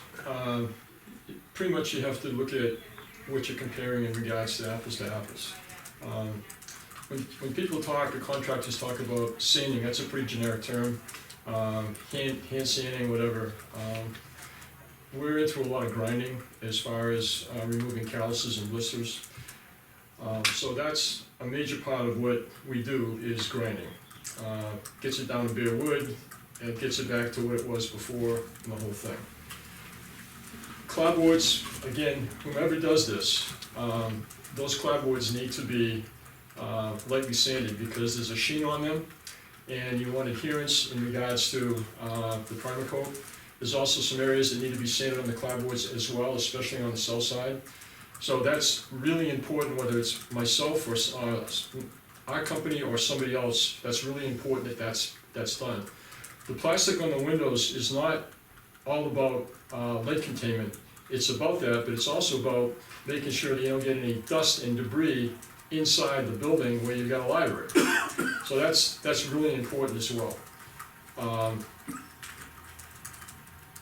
pretty much you have to look at what you're comparing in regards to apples. When people talk, or contractors talk about sanding, that's a pretty generic term, hand sanding, whatever. We're into a lot of grinding as far as removing calluses and blisters. So that's a major part of what we do is grinding. Gets it down to bare wood, and gets it back to what it was before and the whole thing. Clapboards, again, whomever does this, those clapboards need to be lightly sanded because there's a sheen on them and you want adherence in regards to the primer coat. There's also some areas that need to be sanded on the clapboards as well, especially on the south side. So that's really important, whether it's myself or our company or somebody else, that's really important that that's done. The plastic on the windows is not all about lead containment. It's about that, but it's also about making sure that you don't get any dust and debris inside the building where you've got a library. So that's really important as well.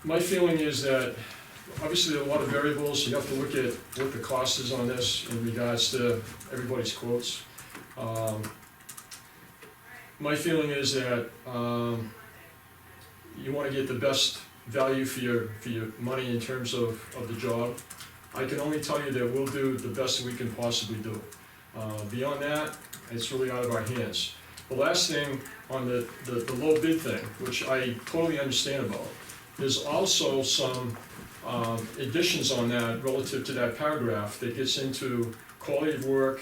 My feeling is that, obviously, there are a lot of variables. You have to look at what the cost is on this in regards to everybody's quotes. My feeling is that you want to get the best value for your money in terms of the job. I can only tell you that we'll do the best we can possibly do. Beyond that, it's really out of our hands. The last thing on the low bid thing, which I totally understand about, there's also some additions on that relative to that paragraph that gets into quality of work,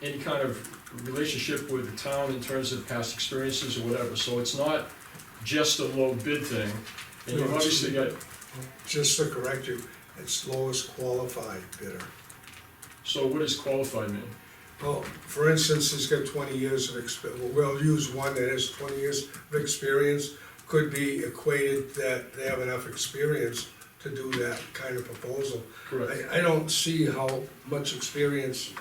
any kind of relationship with the town in terms of past experiences or whatever. So it's not just a low bid thing. And you've obviously got, Just to correct you, it's lowest qualified bidder. so what does qualified mean? Well, for instance, he's got 20 years of experience, we'll use one that has 20 years of experience, could be equated that they have enough experience to do that kind of proposal. Correct. I don't see how much experience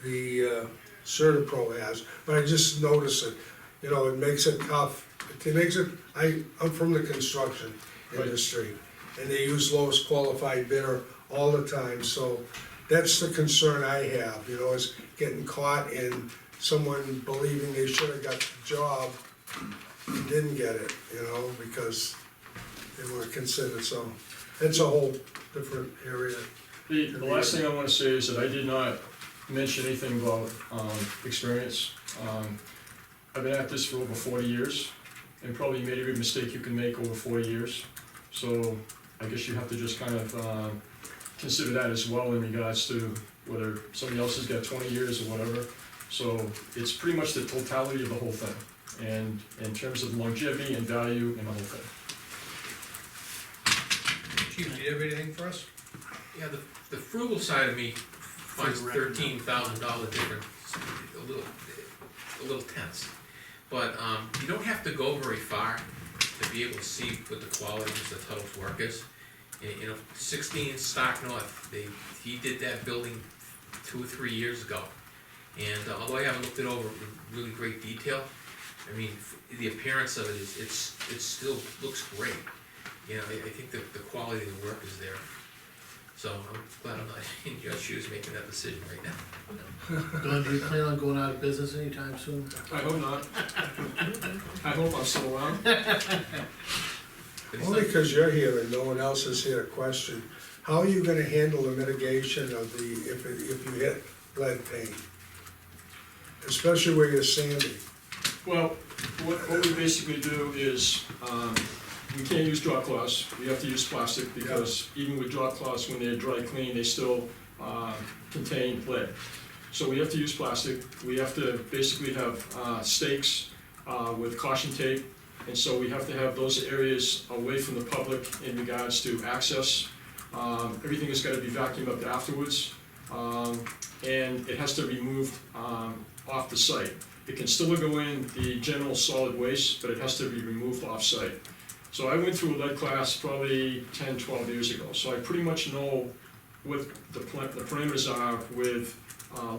the Certapro has, but I just notice it, you know, it makes it tough. It makes it, I'm from the construction Right. industry, and they use lowest qualified bidder all the time, so that's the concern I have, you know, is getting caught in someone believing they should have got the job and didn't get it, you know, because they weren't considered, so it's a whole different area. The last thing I want to say is that I did not mention anything about experience. I've been at this for over 40 years, and probably made every mistake you can make over 40 years. So I guess you have to just kind of consider that as well in regards to whether somebody else has got 20 years or whatever. So it's pretty much the totality of the whole thing, and in terms of longevity and value and the whole thing. Chief, do you have anything for us? Yeah, the frugal side of me finds $13,000 difference a little tense. But you don't have to go very far to be able to see what the quality of Mr. Tuttle's work is. You know, 16 Stock North, he did that building 2 or 3 years ago. And although I haven't looked it over in really great detail, I mean, the appearance of it is, it still looks great. You know, I think that the quality of the work is there. So I'm glad I'm not in your shoes making that decision right now. Don, do you plan on going out of business anytime soon? I hope not. I hope I'm still around. But it's Only not- because you're here and no one else is here to question, how are you gonna handle the mitigation of if you hit lead paint? Especially where you're sanding. Well, what we basically do is, we can't use drop cloths, we have to use plastic, because even with drop cloths, when they're dry clean, they still contain lead. So we have to use plastic, we have to basically have stakes with caution tape, and so we have to have those areas away from the public in regards to access. Everything has gotta be vacuumed up afterwards, and it has to be removed off the site. It can still go in the general solid waste, but it has to be removed off-site. So I went through a lead class probably 10, 12 years ago, so I pretty much know what the parameters are with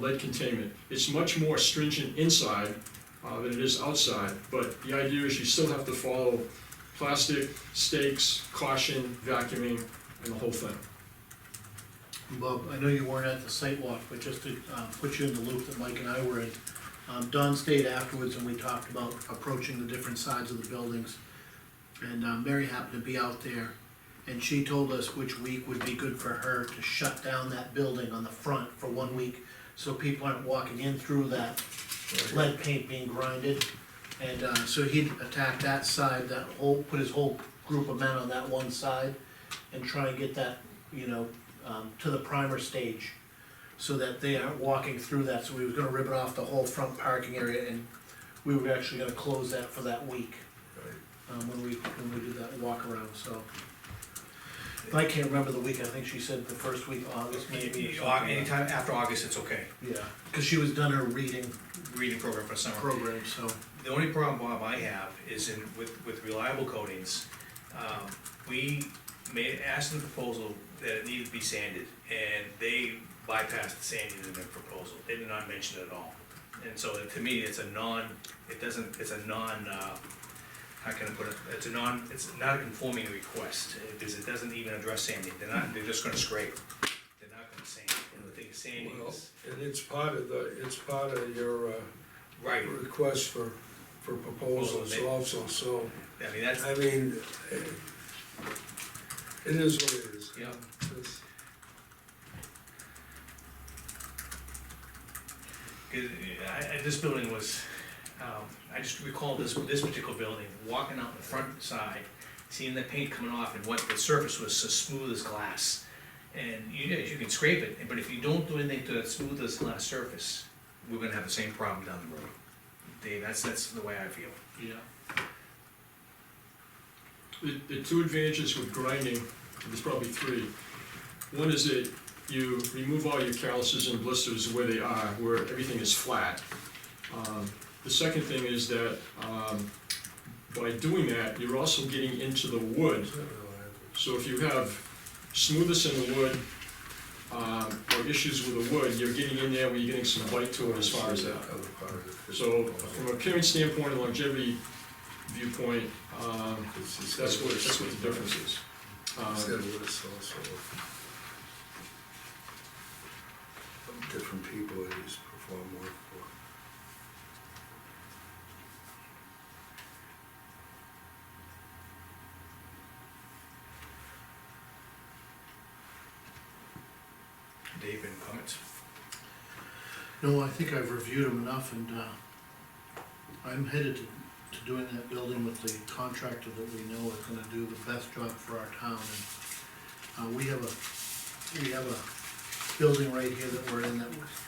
lead containment. It's much more stringent inside than it is outside, but the idea is you still have to follow plastic, stakes, caution, vacuuming, and the whole thing. Bob, I know you weren't at the site walk, but just to put you in the loop that Mike and I were in, Don stayed afterwards and we talked about approaching the different sides of the buildings. And Mary happened to be out there, and she told us which week would be good for her to shut down that building on the front for 1 week, so people aren't walking in through that lead paint being grinded. And so he'd attack that side, put his whole group of men on that one side, and try and get that, you know, to the primer stage, so that they aren't walking through that. So we was gonna rip it off the whole front parking area, and we were actually gonna close that for that week. When we did that walk around, so. I can't remember the week, I think she said the first week of August maybe. or something like that. Anytime after August, it's okay, Yeah, cause she was done her reading reading program for summer. program, so. The only problem, Bob, I have is with reliable coatings, we asked in the proposal that it needed to be sanded, and they bypassed the sanding in their proposal, they did not mention it at all. And so to me, it's a non, how can I put it, it's not a conforming request, because it doesn't even address sanding, they're just gonna scrape, they're not gonna sand, and the thing is sanding Well, is, and it's part of your, right, request for proposals also, so, I mean, that's, I mean, it is what it is. yeah. It's- 'Cause this building was, I just recall this particular building, walking out the front side, seeing the paint coming off and what the surface was so smooth as glass. And you can scrape it, but if you don't do anything to that smooth as glass surface, we're gonna have the same problem down the road. Dave, that's the way I feel. Yeah. The two advantages with grinding, there's probably three. One is that you remove all your calluses and blisters where they are, where everything is flat. The second thing is that, by doing that, you're also getting into the wood. So if you have smoothness in the wood, or issues with the wood, you're getting in there where you're getting some bite to it as far as that. So from a appearance standpoint and longevity viewpoint, that's what the difference is. Different people that he's performed work for. Dave, any comments? No, I think I've reviewed them enough, and, I'm headed to doing that building with the contractor that we know is gonna do the best job for our town, and, we have a building right here that we're in, that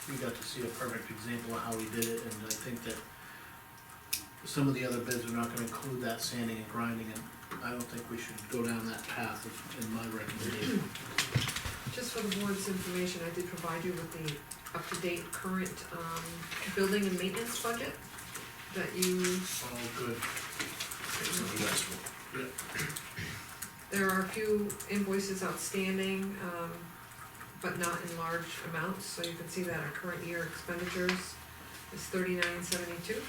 we got to see a perfect example of how he did it, and I think that some of the other bids are not gonna include that sanding and grinding, and I don't think we should go down that path in my recommendation. Just for the board's information, I did provide you with the up-to-date current, building and maintenance budget that you, All good. there are a few invoices outstanding, but not in large amounts, so you can see that our current year expenditures is $39.72.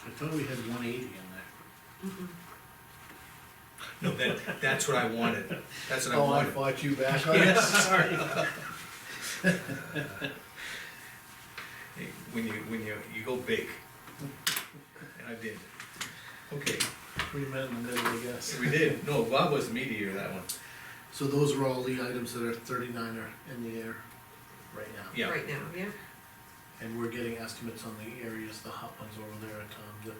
I thought we had 180 in there. Mm-mm. No, that's what I wanted, that's what I Oh, I wanted. fought you back on it, Yes. sorry. When you go big, and I did. Okay, We met in the middle, I guess. we did, no, Bob was the mediator of that one. So those are all the items that are 39 are in the air right now. Yeah, Right now, yeah, And we're getting estimates on the areas, the hot ones over there at, the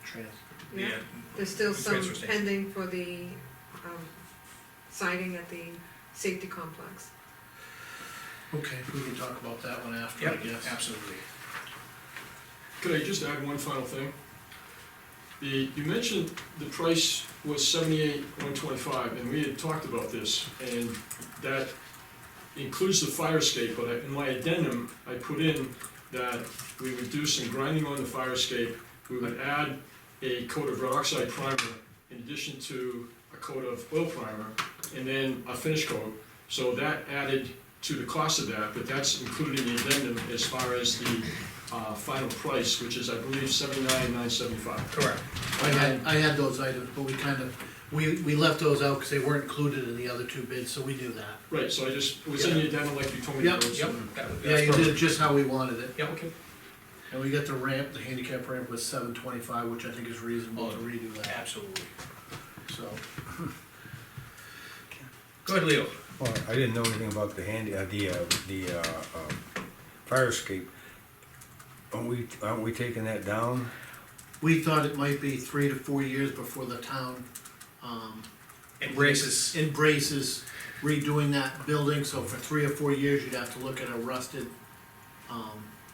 yeah. yeah, There's still some Transfer station. pending for the, siding at the safety complex. Okay, we can talk about that one after, I yep, guess. absolutely. Could I just add one final thing? You mentioned the price was $78,125, and we had talked about this, and that includes the fire escape, but in my addendum, I put in that we would do some grinding on the fire escape, we would add a coat of red oxide primer in addition to a coat of oil primer, and then a finish coat. So that added to the cost of that, but that's included in the addendum as far as the final price, which is, I believe, $79,975. Correct. I had those items, but we left those out because they weren't included in the other two bids, so we knew that. Right, so I just, it was in the addendum like you told me to Yep, do. so- Yep. Yeah, you did it just how we wanted it. Yep, Okay. And we got the ramp, the handicap ramp was $725, which I think is reasonable to redo that, absolutely. so. Go ahead, Leo. Well, I didn't know anything about the fire escape. Aren't we taking that down? We thought it might be 3 to 4 years before the town, Embraces. embraces redoing that building, so for 3 or 4 years, you'd have to look at a rusted,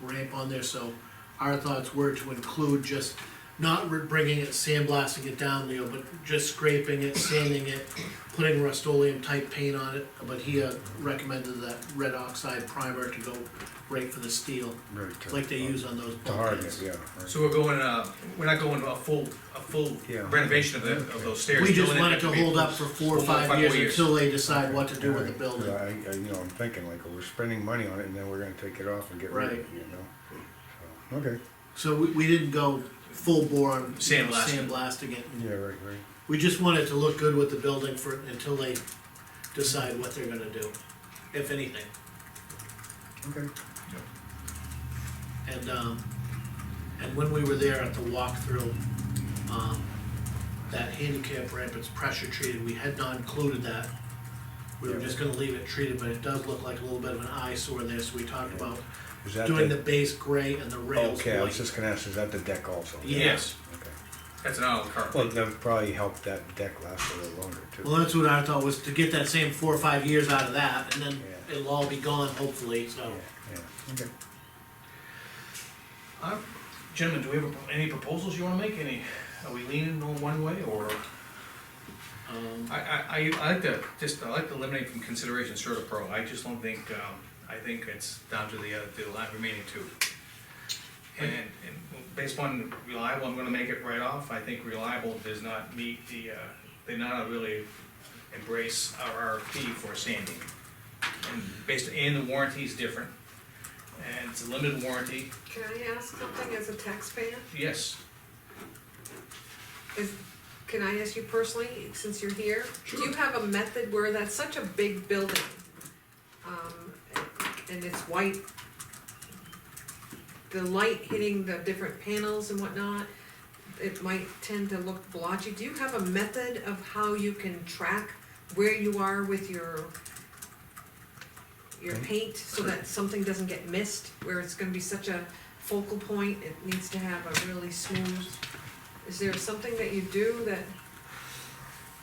ramp on there, so our thoughts were to include just not bringing it, sandblasting it down, Leo, but just scraping it, sanding it, putting Rust-Oleum type paint on it, but he recommended that red oxide primer to go right for the steel, Right, like they use on those to harden it, bulkheads. yeah. right. So we're going, we're not going a full Yeah. renovation of those stairs. We just Building want it to to be- hold up for 4 or 5 more years until they decide what to do with the Yeah, building. I, you know, I'm thinking like, we're spending money on it and then we're gonna take it off and get rid of it, Right. you know? So, okay, So we didn't go full bore on Sandblasting. sandblasting it. yeah, right. We just want it to look good with the building until they decide what they're gonna do, if anything. Okay. And when we were there at the walkthrough, that handicap ramp, it's pressure treated, we had not included that. We were just gonna leave it treated, but it does look like a little bit of an eyesore there, so we talked about Is that doing the base gray and the rails okay, I was white. just gonna ask, is that the deck also? Yes, Okay. that's an a la Well, carte. that would probably help that deck last a little longer too. Well, that's what I thought, was to get that same 4 or 5 years out of that, and then Yeah. it'll all be gone, hopefully, so. Yeah, okay. Gentlemen, do we have any proposals you wanna make? Are we leaning on one way, or? I like I like to eliminate from consideration CertaPro. I just don't think, I think it's down to the remaining two. And based on reliable, I'm gonna make it right off. I think reliable does not meet they not really embrace our RFP for sanding. And the warranty is different, and it's a limited warranty, Can I ask something as a taxpayer? yes. Can I ask you personally, since you're here? Do you have a method where that's such a big building, and it's white, the light hitting the different panels and whatnot, it might tend to look blotchy. Do you have a method of how you can track where you are with your paint, so that something doesn't get missed, where it's gonna be such a focal point, it needs to have a really smooth, is there something that you do that?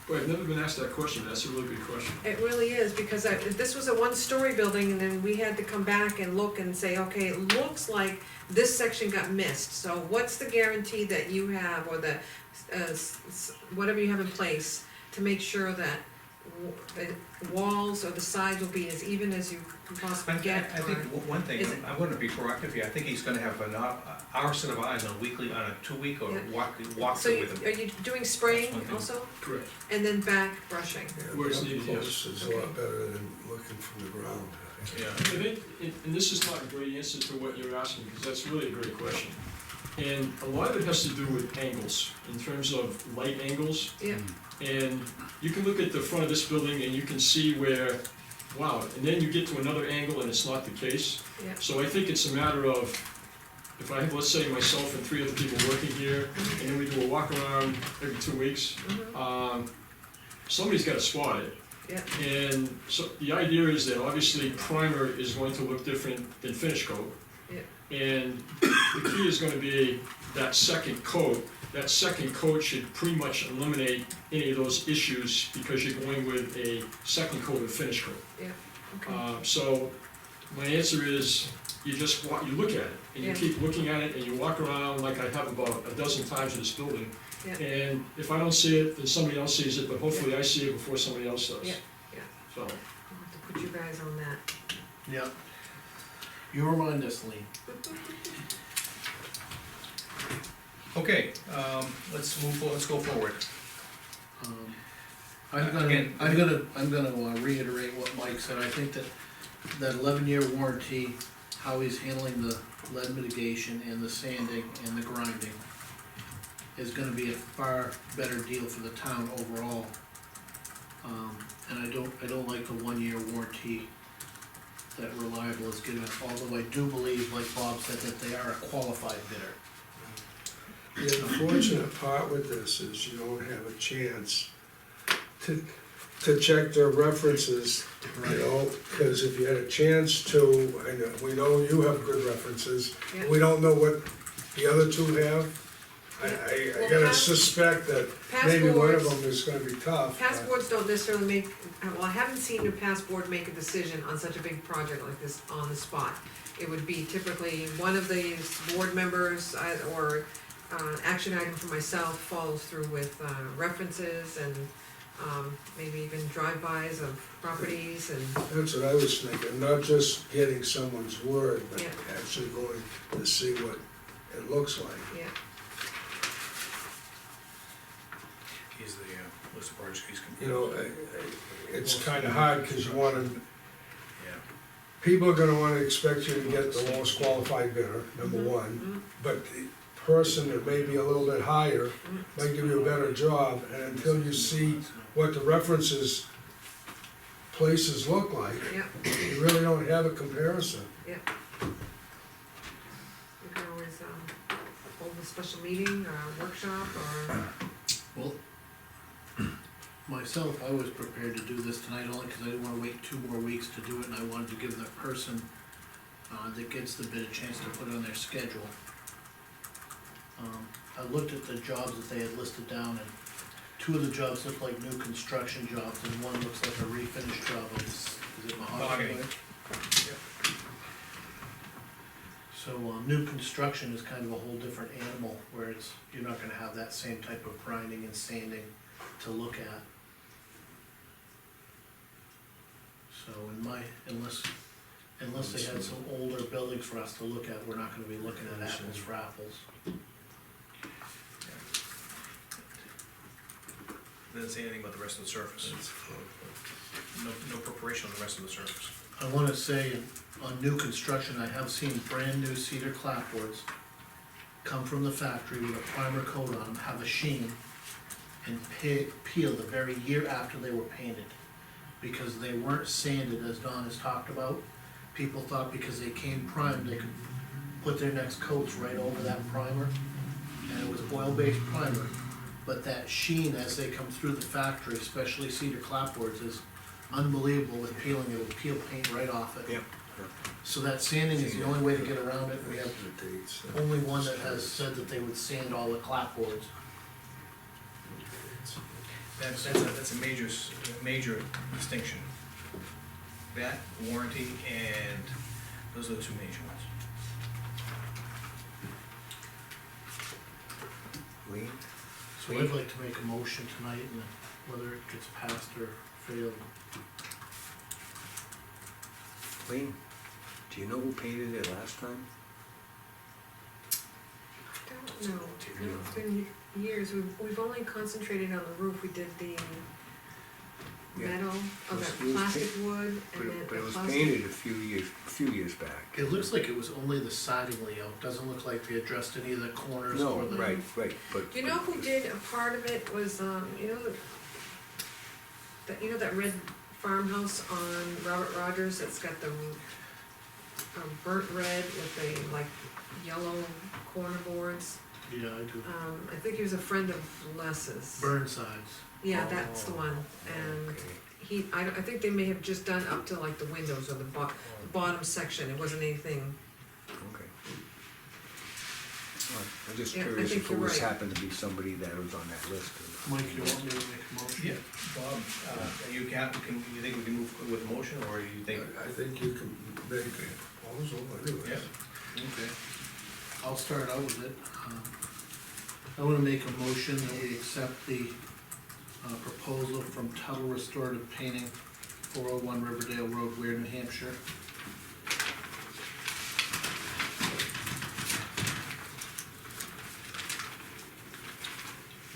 Boy, I've never been asked that question, that's a really good question. It really is, because this was a one-story building, and then we had to come back and look and say, okay, it looks like this section got missed, so what's the guarantee that you have, or the, whatever you have in place, to make sure that the walls or the sides will be as even as you can possibly get? I think one thing, is it- I'm gonna be proactive here, I think he's gonna have our set of eyes on a 2-week or Yeah. walk So through with him. are you doing spraying That's one thing. also? Correct. And then back brushing? Where it's Up needed, close yes. is a lot better than looking from the ground. Yeah. I think, and this is not a great answer to what you're asking, because that's really a great question. And a lot of it has to do with angles, in terms of light angles. Yeah, And you can look at the front of this building and you can see where, wow, and then you get to another angle and it's not the case. yeah. So I think it's a matter of, if I have, let's say, myself and 3 other people working here, and then we do a walk around every 2 weeks, Mhm. somebody's gotta spot it. Yeah. And so the idea is that obviously primer is going to look different than finish coat. Yeah. And the key is gonna be that second coat. That second coat should pretty much eliminate any of those issues, because you're going with a second coat of finish coat. Okay. So my answer is, you just walk, you look at it, and you Yeah. keep looking at it, and you walk around like I have about a dozen times in this building. Yeah. And if I don't see it, then somebody else sees it, but hopefully I see it before somebody else does. Yeah, yeah. So, I'll have to put you guys on that. Yeah. You remind us, Lee. Okay, let's go forward. I'm Again- gonna reiterate what Mike said, I think that 11-year warranty, how he's handling the lead mitigation and the sanding and the grinding is gonna be a far better deal for the town overall. And I don't like the 1-year warranty that Reliable is giving us, although I do believe, like Bob said, that they are a qualified bidder. The unfortunate part with this is you don't have a chance to check their references, you know, because if you had a chance to, I know, we know you have good references, Yeah. we don't know what the other two have. I Well, gotta pass- suspect that Pass maybe one of boards- them is gonna be tough. Past but- boards don't necessarily make, well, I haven't seen a past board make a decision on such a big project like this on the spot. It would be typically one of these board members, or action item for myself follows through with, references and, maybe even drive-bys of properties and, That's what I was thinking, not just getting someone's word, but Yeah. actually going to see what it looks like. yeah. He's the, list of projects he's. You know, it's kinda hard, cause you wanna, Yeah. people are gonna wanna expect you to get the lowest qualified bidder, number one. But the person that may be a little bit higher might give you a better job, and until you see what the references places look like, Yeah, you really don't have a comparison. yeah. You can always, hold a special meeting or a workshop or, Well, myself, I was prepared to do this tonight only because I didn't wanna wait 2 more weeks to do it, and I wanted to give the person that gets the bid a chance to put it on their schedule. I looked at the jobs that they had listed down, and 2 of the jobs look like new construction jobs, and 1 looks like a refinish job of, is it mahogany? Mahogany. So, new construction is kind of a whole different animal, where it's, you're not gonna have that same type of grinding and sanding to look at. So unless they had some older buildings for us to look at, we're not gonna be looking at apples for apples. Doesn't say anything about the rest of the surface. No preparation on the rest of the surface. I wanna say, on new construction, I have seen brand new cedar clapboards come from the factory with a primer coat on them, have a sheen, and peel the very year after they were painted. Because they weren't sanded, as Don has talked about. People thought because they came primed, they could put their next coats right over that primer. And it was oil-based primer, but that sheen as they come through the factory, especially cedar clapboards, is unbelievable with peeling. It will peel paint right off it. Yep. So that sanding is the only way to get around it. We have The dates. only one that has said that they would sand all the clapboards. That's a major distinction. That, warranty, and those are the 2 major ones. Lean? So I'd like to make a motion tonight, and whether it gets passed or failed. Lean? Do you know who painted it last time? I don't know, it's been years, we've only concentrated on the roof, we did the Yeah. metal, It of was- that it was plastic wood, But and then it, the but it was plastic. painted a few years back. It looks like it was only the siding layout. Doesn't look like they addressed any of the corners No, or the. right, but. You know who did a part of it was, you know that red farmhouse on Robert Rogers that's got the burnt red with the like yellow corner boards? Yeah, I do. I think he was a friend of Les's. Burnsides. Yeah, that's the one, and Okay. I think they may have just done up to like the windows or the bottom section, it wasn't anything, Okay. All right, I'm just Yeah, I curious think if it you're was right. happened to be somebody that was on that list. Mike, you want me to make a motion? Yeah, Bob, you think we can move with a motion, or you think? I think you can make a proposal anyway. Yeah. Okay. I'll start out with it. I wanna make a motion that we accept the proposal from Tuttle Restorative Painting, 401 Riverdale Road, Ware, New Hampshire.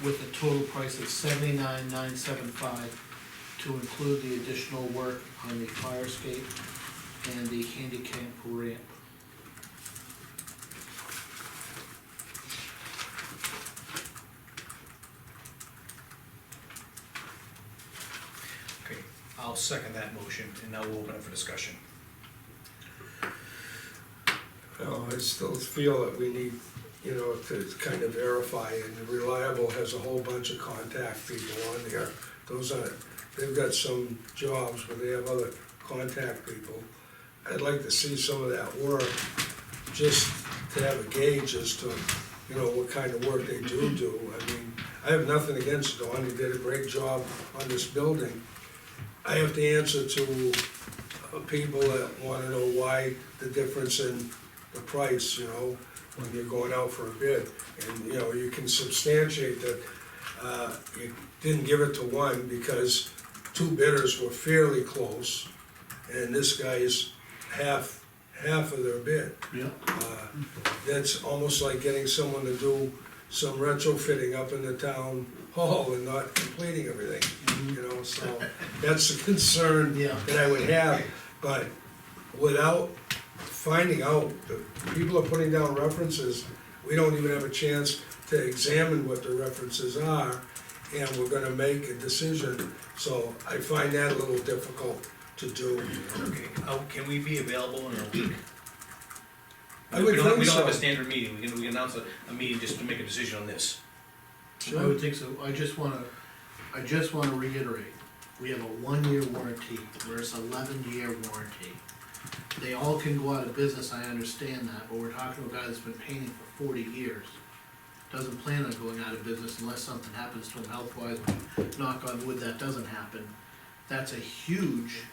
With a total price of $79,975 to include the additional work on the fire escape and the handicap ramp. Okay, I'll second that motion, and now we'll open up for discussion. Well, I still feel that we need, to kind of verify, and Reliable has a whole bunch of contact people on there. They've got some jobs where they have other contact people. I'd like to see some of that work, just to have a gauge as to, what kind of work they do. I mean, I have nothing against Don, he did a great job on this building. I have to answer to people that wanna know why the difference in the price, when you're going out for a bid. And, you know, you can substantiate that, you didn't give it to one because two bidders were fairly close, and this guy's half of their bid. Yeah. That's almost like getting someone to do some retrofitting up in the town hall and not completing everything, you know, so that's the concern Yeah. that I would have. But without finding out, the people are putting down references, we don't even have a chance to examine what the references are, and we're gonna make a decision, so I find that a little difficult to do. Okay, can we be available in a week? I would think We don't have a so. standard meeting, we can announce a meeting just to make a decision on this. I would think so. I just wanna reiterate, we have a 1-year warranty, whereas 11-year warranty. They all can go out of business, I understand that, but we're talking about a guy that's been painting for 40 years. Doesn't plan on going out of business unless something happens to him health-wise, knock on wood, that doesn't happen. That's a huge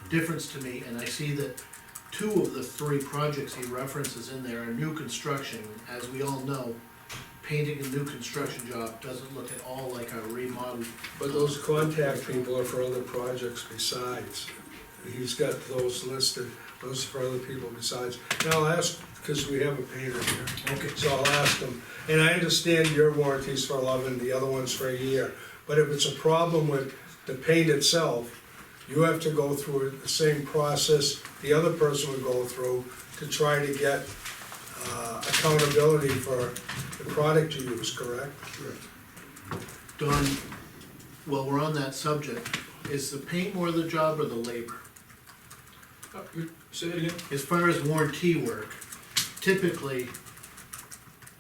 difference to me, and I see that 2 of the 3 projects he references in there are new construction. As we all know, painting a new construction job doesn't look at all like a remodel. But those contact people are for other projects besides. He's got those listed, those are for other people besides. Now I'll ask, because we have a painter here. Okay. So I'll ask him, and I understand your warranty's for 11, the other one's for a year. But if it's a problem with the paint itself, you have to go through the same process the other person would go through to try to get accountability for the product you use, correct? Don, while we're on that subject, is the paint more the job or the labor? Say that again? As far as warranty work, typically,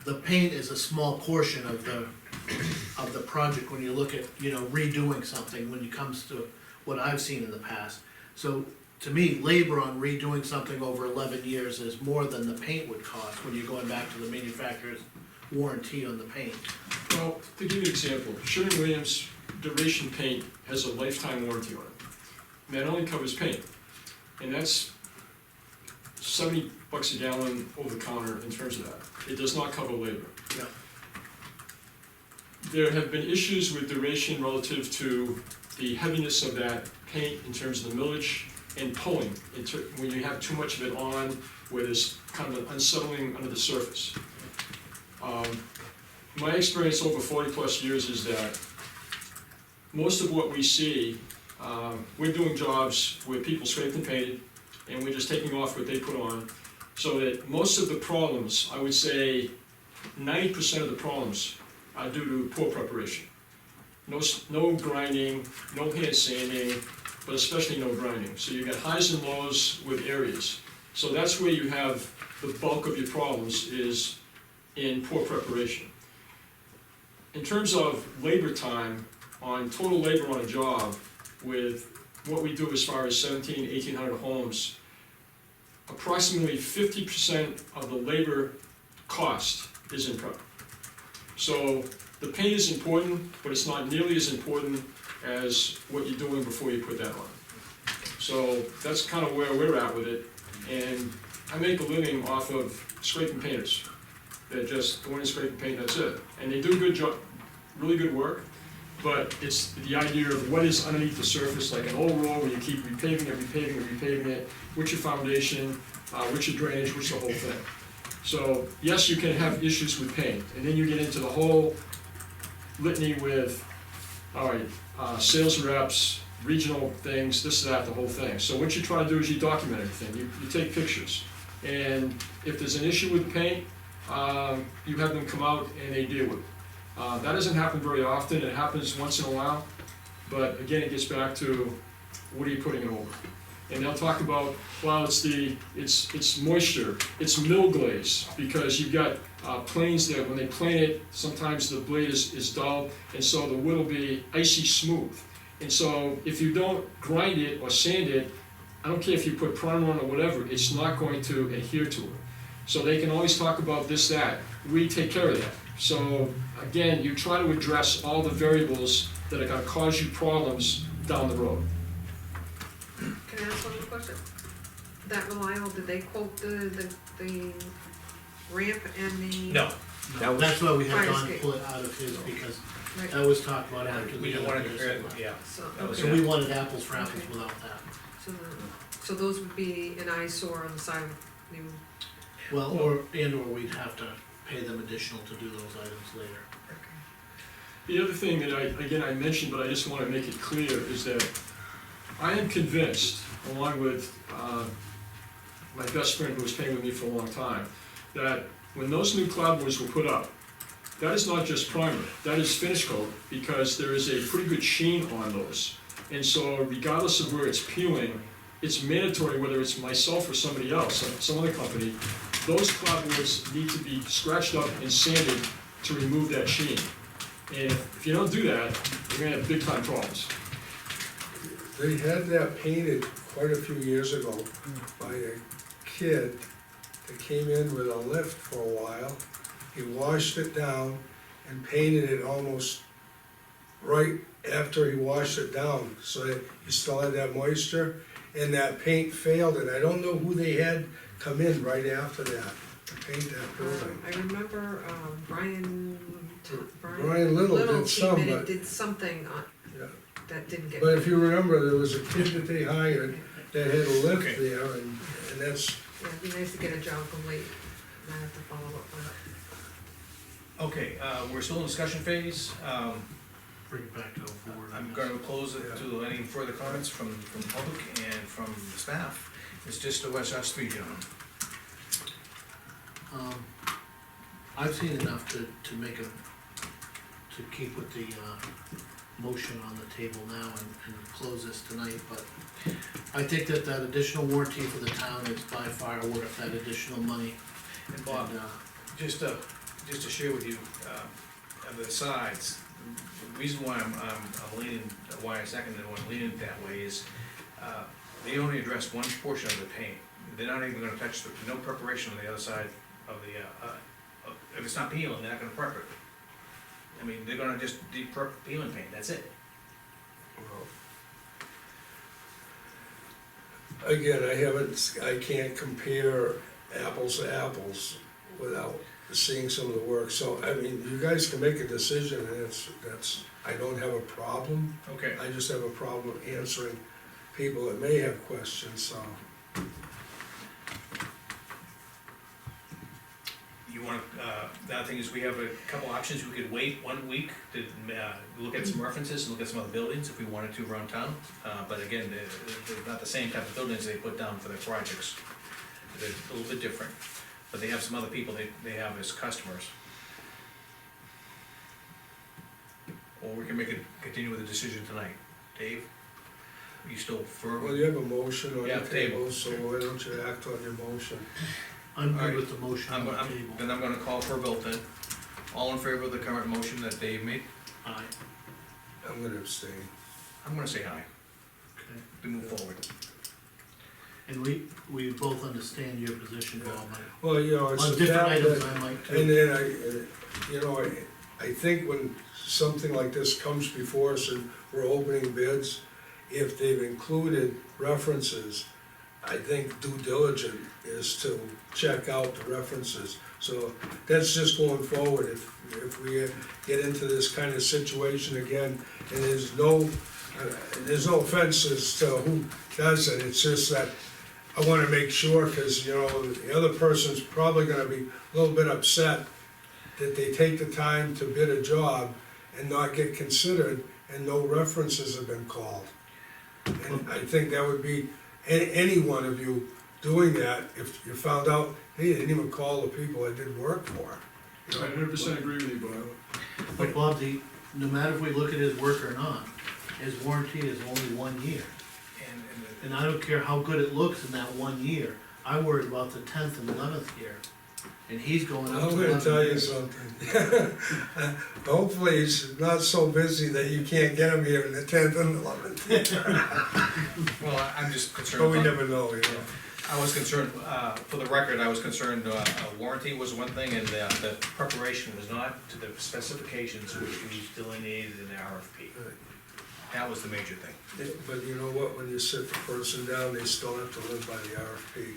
the paint is a small portion of the project when you look at, you know, redoing something, when it comes to what I've seen in the past. So, to me, labor on redoing something over 11 years is more than the paint would cost when you're going back to the manufacturer's warranty on the paint. Well, to give you an example, Sherwin-Williams Duration Paint has a lifetime warranty on it. And that only covers paint, and that's $70 a gallon over the counter in terms of that. It does not cover labor. Yeah. There have been issues with duration relative to the heaviness of that paint in terms of the millage and pulling, when you have too much of it on, where there's kind of an unsettling under the surface. My experience over 40+ years is that most of what we see, we're doing jobs where people scraped and painted, and we're just taking off what they put on, so that most of the problems, I would say 90% of the problems are due to poor preparation. No grinding, no hand sanding, but especially no grinding. So you got highs and lows with areas. So that's where you have the bulk of your problems, is in poor preparation. In terms of labor time, on total labor on a job, with what we do as far as 1,800 homes, approximately 50% of the labor cost is in prep. So the paint is important, but it's not nearly as important as what you're doing before you put that on. So that's kind of where we're at with it. And I make a living off of scraping painters. They're just going and scraping paint, that's it. And they do a good job, really good work, but it's the idea of what is underneath the surface, like an old road where you keep repaving it, what's your foundation, what's your drainage, what's the whole thing. So yes, you can have issues with paint, and then you get into the whole litany with, all right, sales reps, regional things, this, that, the whole thing. So what you try to do is you document everything, you take pictures. And if there's an issue with paint, you have them come out and they deal with it. That doesn't happen very often, it happens once in a while, but again, it gets back to, what are you putting it over? And they'll talk about, well, it's moisture, it's mill glaze, because you've got planes that when they plane it, sometimes the blade is dull, and so the wood will be icy smooth. And so if you don't grind it or sand it, I don't care if you put primer on or whatever, it's not going to adhere to it. So they can always talk about this, that. We take care of that. So again, you try to address all the variables that are gonna cause you problems down the road. Can I ask one more question? That Reliable, did they quote the ramp and the? No, No, that's why we had Fire Don escape. pull it out of his, because Right. that was talked about after we the didn't other wanna compare, bids. yeah. So, That was So okay, we wanted apples for apples without that. so those would be an eyesore on the side of new, Well, or we'd have to pay them additional to do those items later. The other thing that I mentioned, but I just wanna make it clear, is that I am convinced, along with, my best friend who was paying with me for a long time, that when those new cloudboards were put up, that is not just primer, that is finish coat, because there is a pretty good sheen on those. And so regardless of where it's peeling, it's mandatory, whether it's myself or somebody else, some other company, those cloudboards need to be scratched up and sanded to remove that sheen. And if you don't do that, you're gonna have big time problems. They had that painted quite a few years ago by a kid that came in with a lift for a while. He washed it down and painted it almost right after he washed it down, so that you still had that moisture, and that paint failed, and I don't know who they had come in right after that to paint that building. I remember, Brian Brian Little did some, came in and but, did something on, yeah. that didn't get. But if you remember, there was a kid that they hired that had a lift Okay. there, and that's, Yeah, it'd be nice to get a job complete, and I have to follow up on it. Okay, we're still in discussion phase. Bring it back to the board. I'm gonna close it to any further comments from the public and from the staff. It's just us three gentlemen. I've seen enough to make to keep with the, motion on the table now and close this tonight, but I think that additional warranty for the town is by far worth that additional money. And Bob, And, just to share with you, of the sides, the reason why I'm leaning, why I seconded it, why I'm leaning that way is, they only address one portion of the paint. They're not even gonna touch, no preparation on the other side of the, if it's not peeling, they're not gonna prep it. I mean, they're gonna just de-prep peeling paint, that's it. again, I can't compare apples to apples without seeing some of the work, so, I mean, you guys can make a decision, and that's, I don't have a problem. Okay. I just have a problem answering people that may have questions, so. You want, the other thing is, we have a couple options, we could wait 1 week to, look at some references, and look at some other buildings if we wanted to around town. But again, they're not the same type of buildings they put down for their projects. They're a little bit different, but they have some other people they have as customers. Or we can continue with the decision tonight. Dave, are you still firm? Well, you have a motion on Yeah, the table. table, so why don't you act on your motion? I'm Alright. good with the motion on the table. Then I'm gonna call for a vote then. All in favor of the current motion that Dave made? Aye, I'm gonna abstain. I'm gonna say aye. okay. We move forward. And we both understand your position, Bob, Well, you know, it's on the different fact items that, I might and too. then you know, I think when something like this comes before us and we're opening bids, if they've included references, I think due diligence is to check out the references. So that's just going forward, if we get into this kind of situation again, and there's no offenses to who does it, it's just that I wanna make sure, cause you know, the other person's probably gonna be a little bit upset that they take the time to bid a job and not get considered, and no references have been called. And I think that would be, any one of you doing that, if you found out, hey, they didn't even call the people I did work for. You I know? 100% agree with you, Bob. But Bob, no matter if we look at his work or not, his warranty is only 1 year. And I don't care how good it looks in that 1 year, I worry about the 10th and 11th year. And he's going up to I'm 11 gonna tell you years. something. Hopefully, he's not so busy that you can't get him here in the 10th and 11th. Well, I'm just concerned. But we never know, you know. I was concerned, for the record, I was concerned, warranty was one thing and the preparation was not to the specifications which we delineated in the RFP. That was the major thing. But you know what, when you sit the person down, they still have to live by the RFP.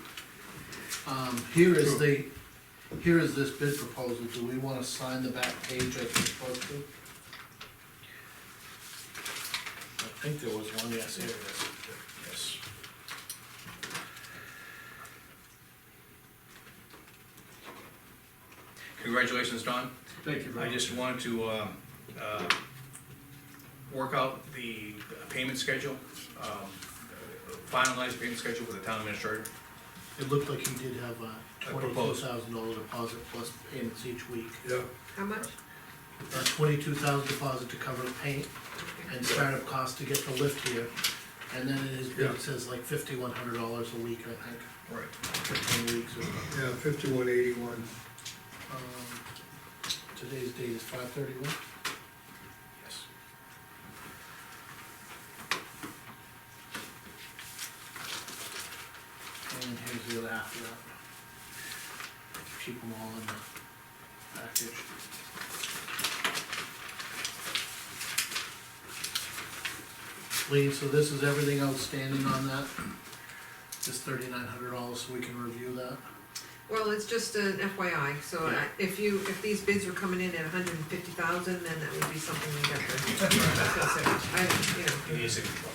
Here is the here is this bid proposal, do we wanna sign the back page like we're supposed to? I think there was one, yes, here it is, yes. Congratulations, Don. Thank you I just wanted to, work out the payment schedule, finalize the payment schedule for the town administrator. It looked like he did have a proposed. $22,000 deposit plus payments each week. Yeah, How much? A $22,000 deposit to cover the paint and startup costs to get the lift here. And then in his bid, Yeah. it says like $5,100 a week, I think, Right. for 10 weeks or something. yeah, 5181. Today's date is 5/31. Yes. And here's the other after that. Keep them all in the package. Lee, so this is everything outstanding on that? This $3,900, so we can review that? Well, it's just an FYI, so Yeah. if these bids were coming in at 150,000, then that would be something we got to discuss it. You need a signature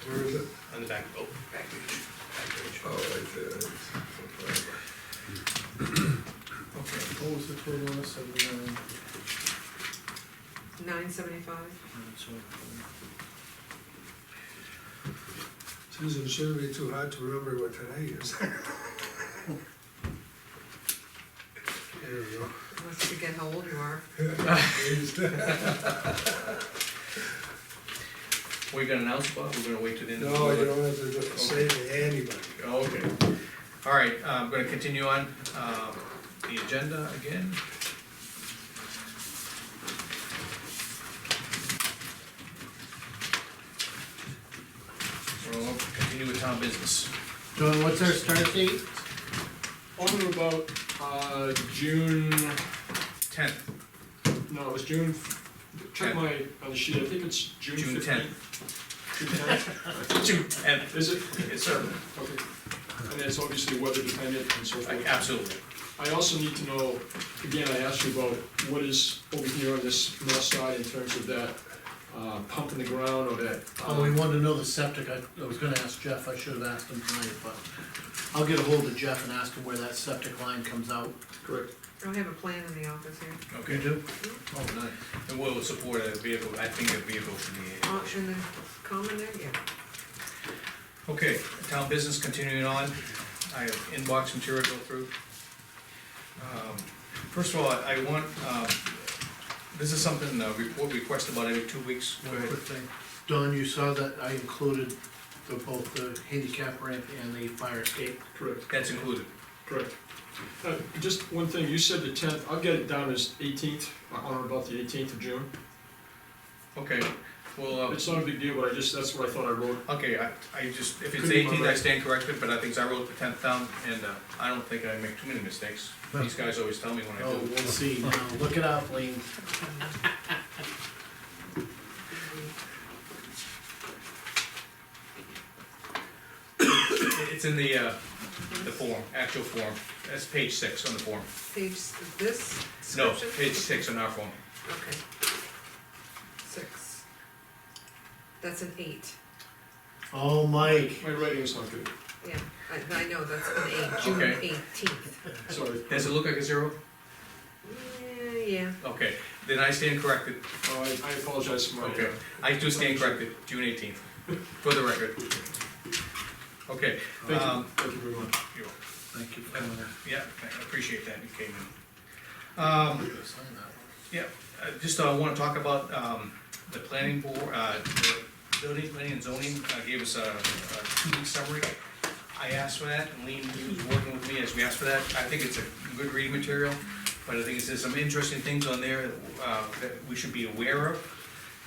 Where is it? on the back, back page. Oh, right there. Okay, what was the total on this, 79? 975. Susan, it shouldn't be too hard to remember what today is. There we go. Unless you forget how old you are. We're gonna announce, Bob, we're gonna wait till the end of the. No, you don't have to say to anybody. Okay. All right, I'm gonna continue on, the agenda again. We'll continue with town business. John, what's our start date? On or about, June, 10th, no, it was June, check Tenth. my, on the sheet, I think it's June June 15th. June 10th? June 10th. Is it? Yes, sir. Okay. And it's obviously weather dependent and so forth. Absolutely. I also need to know, again, I asked you about what is over here on this north side in terms of that, pump in the ground or that. Oh, we wanted to know the septic, I was gonna ask Jeff, I should have asked him tonight, but I'll get a hold of Jeff and ask him where that septic line comes out. Correct. I have a plan in the office here. Okay. do? Oh, nice. And we'll support a vehicle, I think a vehicle from the. In the common there, yeah. Okay, town business continuing on, I have inbox material to go through. First of all, I want, this is something, report request about every 2 weeks. Go One ahead. quick thing. Don, you saw that I included both the handicap ramp and the fire escape. Correct. That's included. Correct. Just one thing, you said the 10th, I'll get it down as 18th, on or about the 18th of June. Okay, well, It's not a big deal, but that's what I thought I wrote. okay, I just, if it's Could be my 18th, I right. stand corrected, but I think I wrote the 10th down, and I don't think I make too many mistakes. These guys always tell me when I Oh, do. we'll see, now, look it up, Lean. It's in the form, actual form, that's page 6 on the form. Page, this No, description? page 6 on our form. Okay. 6. That's an 8. Oh, Mike. My writing is not good, Yeah, I know, that's an 8, June Okay. 18th. sorry. Does it look like a 0? Yeah. Okay, then I stand corrected. Oh, I apologize for my. Okay, I do stand corrected, June 18th, for the record. Okay. Thank you very much. You're- Thank you for coming in. Yeah, I appreciate that, you came in. I'm gonna sign that one. Yeah, just wanna talk about, the planning board, the building, planning and zoning, gave us a 2-week summary. I asked for that, and Lean was working with me as we asked for that. I think it's a good reading material, but I think there's some interesting things on there, that we should be aware of.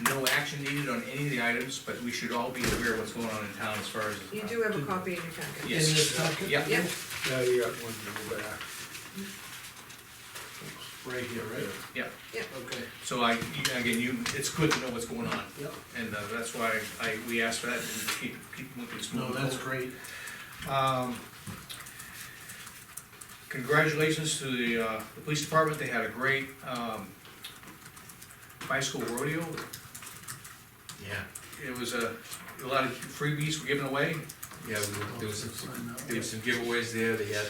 No action needed on any of the items, but we should all be aware of what's going on in town as far as. You do have a copy in your packet. In Yes. this packet? Yeah. Yeah. Yeah, you got one to go back. Right here, right? Yeah, Okay. so it's good to know what's going on. Yep. And that's why we asked for that, and keep moving smooth. No, that's great. Congratulations to the police department, they had a great, bicycle rodeo. Yeah, It was a lot of freebies were given away. yeah, there was some giveaways there, they had,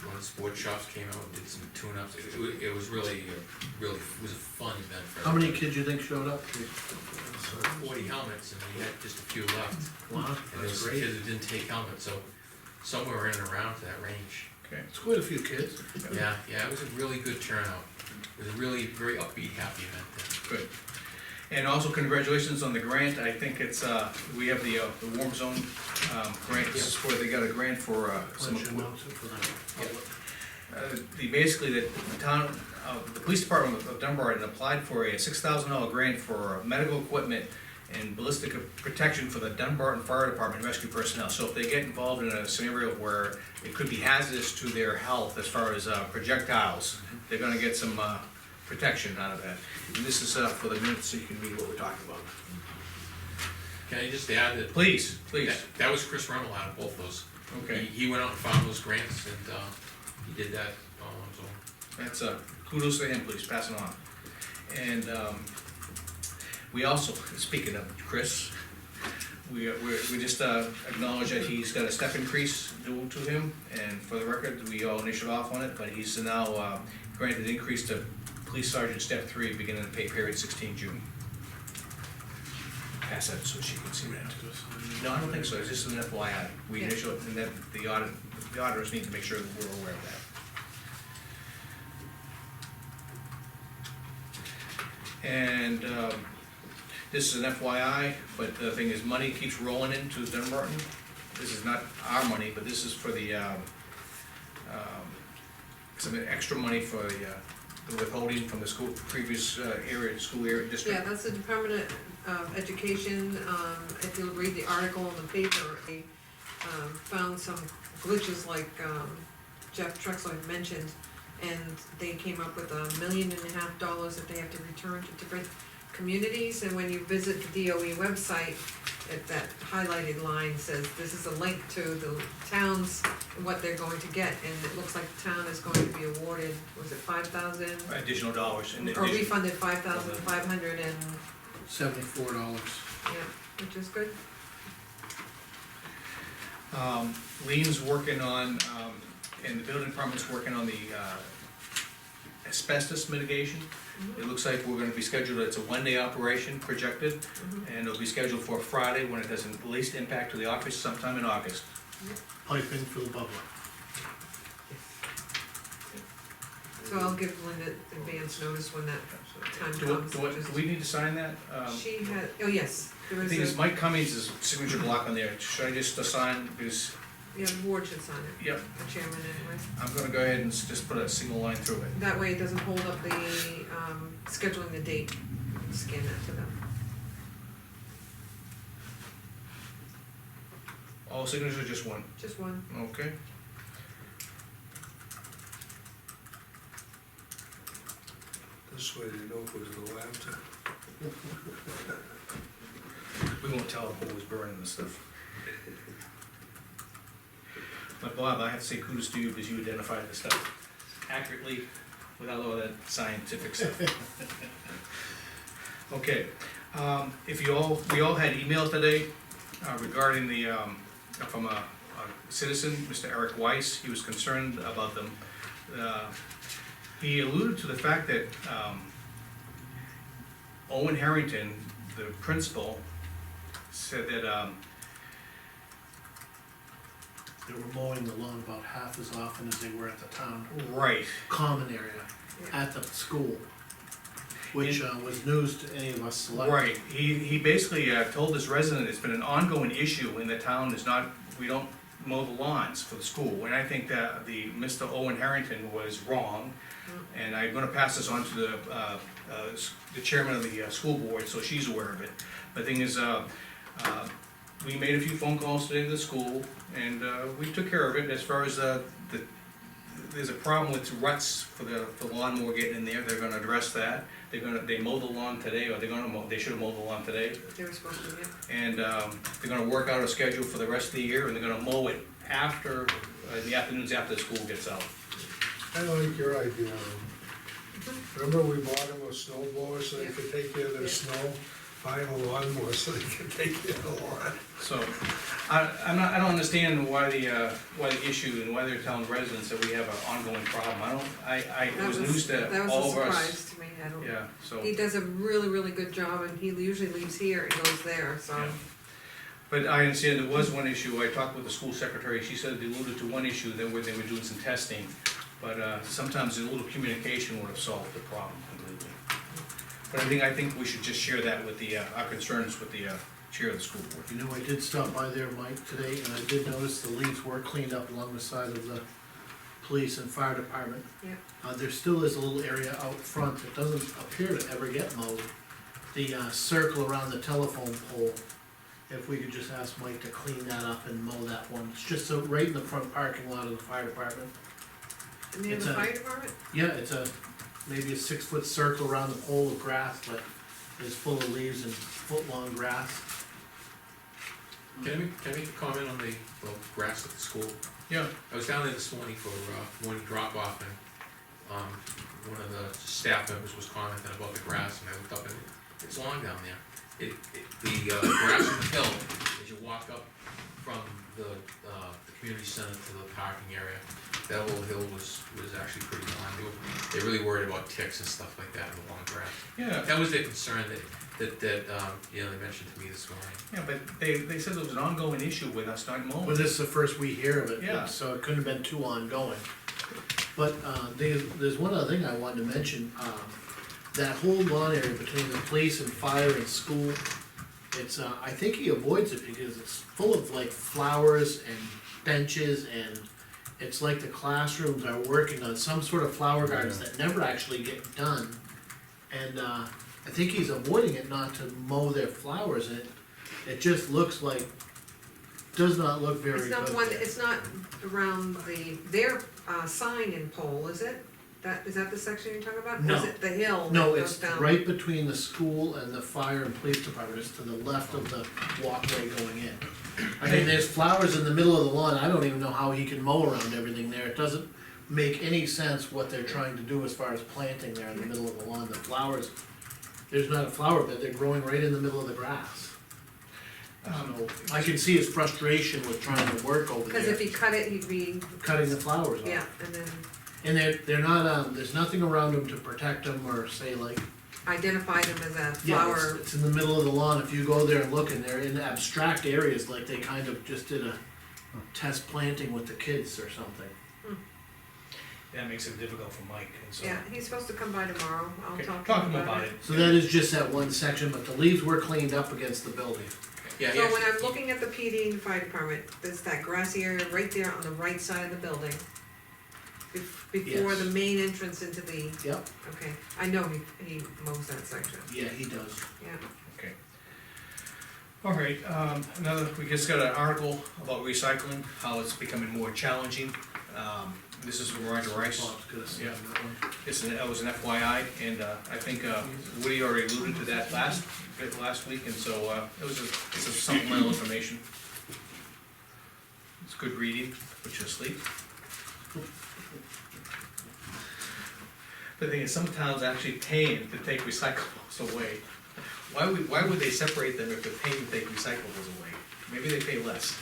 one of the sports shops came out and did some tune-ups, it was really, it was a fun event for How many everybody. kids you think showed up? 40 helmets, and we had just a few left, Wow, and there was that's some great. kids that didn't take helmets, so somewhere in and around to that range. Okay. It's quite a few kids. Yeah, it was a really good turnout, it was a really, very upbeat, happy event there. Good. And also congratulations on the grant, I think it's, we have the warm zone, grant, this is where they got a grant for, some. Why don't you announce it for them? Basically, the town, the police department of Dunbarton applied for a $6,000 grant for medical equipment and ballistic protection for the Dunbarton Fire Department rescue personnel. So if they get involved in a scenario where it could be hazardous to their health as far as projectiles, they're gonna get some protection out of that. And this is for the minutes, so you can read what we're talking about. Can I just add that? Please, please. That was Chris Rummel out of both those. Okay, He went out and found those grants, and, he did that all on his own. that's kudos to him, please, pass it on. And we also, speaking of Chris, we just acknowledge that he's got a step increase due to him, and for the record, we all initialed off on it, but he's now granted increase to Police Sergeant Step 3, beginning the pay period 16 June. Pass that so she can see that. No, I don't think so, it's just an FYI. We Yeah. initial, and that the auditors need to make sure that we're aware of that. And this is an FYI, but the thing is, money keeps rolling into Dunbarton. This is not our money, but this is for the, some extra money for the withholding from the school, previous school area Yeah, district. that's the Department of Education, if you'll read the article in the paper, they, found some glitches like, Jeff Trexler had mentioned, and they came up with $1.5 million that they have to return to different communities, and when you visit the DOE website, that highlighted line says, this is a link to the towns, and what they're going to get, and it looks like the town is going to be awarded, was it 5,000? Additional dollars. And Or refunded 5,500 and, $74. yeah, which is good. Lean's working on, and the building department's working on the asbestos mitigation. It looks like we're gonna be scheduled, it's a one-day operation projected, and it'll be scheduled for Friday when it doesn't least impact to the office sometime in August. Piping for the public. So I'll give Linda advance notice when that time comes. Do we need to sign that? She had, oh yes, there The was thing is, a, Mike Cummings' signature block on there, should I just assign, because, yeah, the board should sign it, yep, the chairman anyway. I'm gonna go ahead and just put a single line through it. That way it doesn't hold up the, scheduling the date, scan that to them. All signatures or just one? Just one. Okay. This way they know who's the laughter. We won't tell them who was burning the stuff. But Bob, I have to say kudos to you because you identified the stuff accurately without all that scientific stuff. Okay, if we all had emails today regarding the, from a citizen, Mr. Eric Weiss, he was concerned about them. He alluded to the fact that Owen Harrington, the principal, said that They were mowing the lawn about half as often as they were at the town right, common area at the school, which was news to any of us selectmen. right, he basically told this resident it's been an ongoing issue in the town, is not, we don't mow the lawns for the school, and I think that the Mr. Owen Harrington was wrong, and I'm gonna pass this on to the chairman of the school board, so she's aware of it. The thing is, we made a few phone calls today to the school, and we took care of it as far as there's a problem with ruts for the lawnmower getting in there, they're gonna address that. They mowed the lawn today, or they should have mowed the lawn today. They were supposed to, yeah. And they're gonna work out a schedule for the rest of the year, and they're gonna mow it after in the afternoons after the school gets out. I like your idea. Remember we bought them a snow blower so they Yeah. could take care of their Yeah. snow? Buy them a lawnmower so they could take care of the lawn. So, I don't understand why the issue and why they're telling residents that we have an ongoing problem. It was news to That was all a of us. surprise to me, I don't. Yeah, so, He does a really, really good job, and he usually leaves here and goes there, so. Yeah. But I understand there was one issue, I talked with the school secretary, she said they alluded to one issue, they were doing some testing, but, sometimes a little communication would have solved the problem completely. But I think we should just share that with our concerns with the, chair of the school board. You know, I did stop by there, Mike, today, and I did notice the leaves were cleaned up along the side of the police and fire department. Yeah. There still is a little area out front that doesn't appear to ever get mowed. The, circle around the telephone pole, if we could just ask Mike to clean that up and mow that one. It's just so, right in the front parking lot of the fire department. And they have It's the a- fire department? Yeah, it's maybe a 6-foot circle around the pole of grass, but it's full of leaves and foot-long grass. Can I make a comment on the, well, grass at the school? Yeah. I was down there this morning for, morning drop-off, and, one of the staff members was commenting about the grass, and I looked up and it's long down there. The grass on the hill, as you walk up from the community center to the parking area, that whole hill was actually pretty long. They're really worried about ticks and stuff like that in the long grass. Yeah, That was their concern that, you know, they mentioned to me this morning. yeah, but they said there was an ongoing issue with us not mowing. Well, this is the first we hear of it, Yeah. so it couldn't have been too ongoing. But, there's one other thing I wanted to mention, that whole lawn area between the police and fire and school, it's, I think he avoids it because it's full of like flowers and benches, and it's like the classrooms are working on some sort of flower gardens that never actually get done. And, I think he's avoiding it not to mow their flowers, and it just looks like, does not look very It's good. not one, there. it's not around their, sign and pole, is it? Is that the section you're talking about? Or No. is it the hill No, that goes it's down? right between the school and the fire and police department, it's to the left of the walkway going in. I mean, there's flowers in the middle of the lawn, I don't even know how he can mow around everything there, it doesn't make any sense what they're trying to do as far as planting there in the middle of the lawn, the flowers, there's not a flower bed, they're growing right in the middle of the grass. So, I can see his frustration with trying to work over Cause if there, he cut it, he'd be, cutting the flowers off. yeah, and then And they're not, there's nothing around them to protect them or say like, identify them as a yeah, flower. it's in the middle of the lawn, if you go there and look, and they're in abstract areas, like they kind of just did a test planting with the kids or something. That makes it difficult for Mike, and so. Yeah, he's supposed to come by tomorrow, I'll Okay, talk talk to him about it. So that is just that one section, but the leaves were cleaned up against the building. Yeah, So when I'm looking at the PD and fire department, there's that grassy area right there on the right side of the building. Before Yes. the main entrance into the, Yep, okay, I know he mows that section, yeah, he does. yeah. Okay. All right, we just got an article about recycling, how it's becoming more challenging. This is from Roger Rice. Bob's gonna say Yeah. that one. That was an FYI, and I think Woody already alluded to that last week, and so it's a supplemental information. It's good reading, put you to sleep. The thing is, some towns actually paying to take recyclables away. Why would they separate them if they're paying to take recyclables away? Maybe they pay less.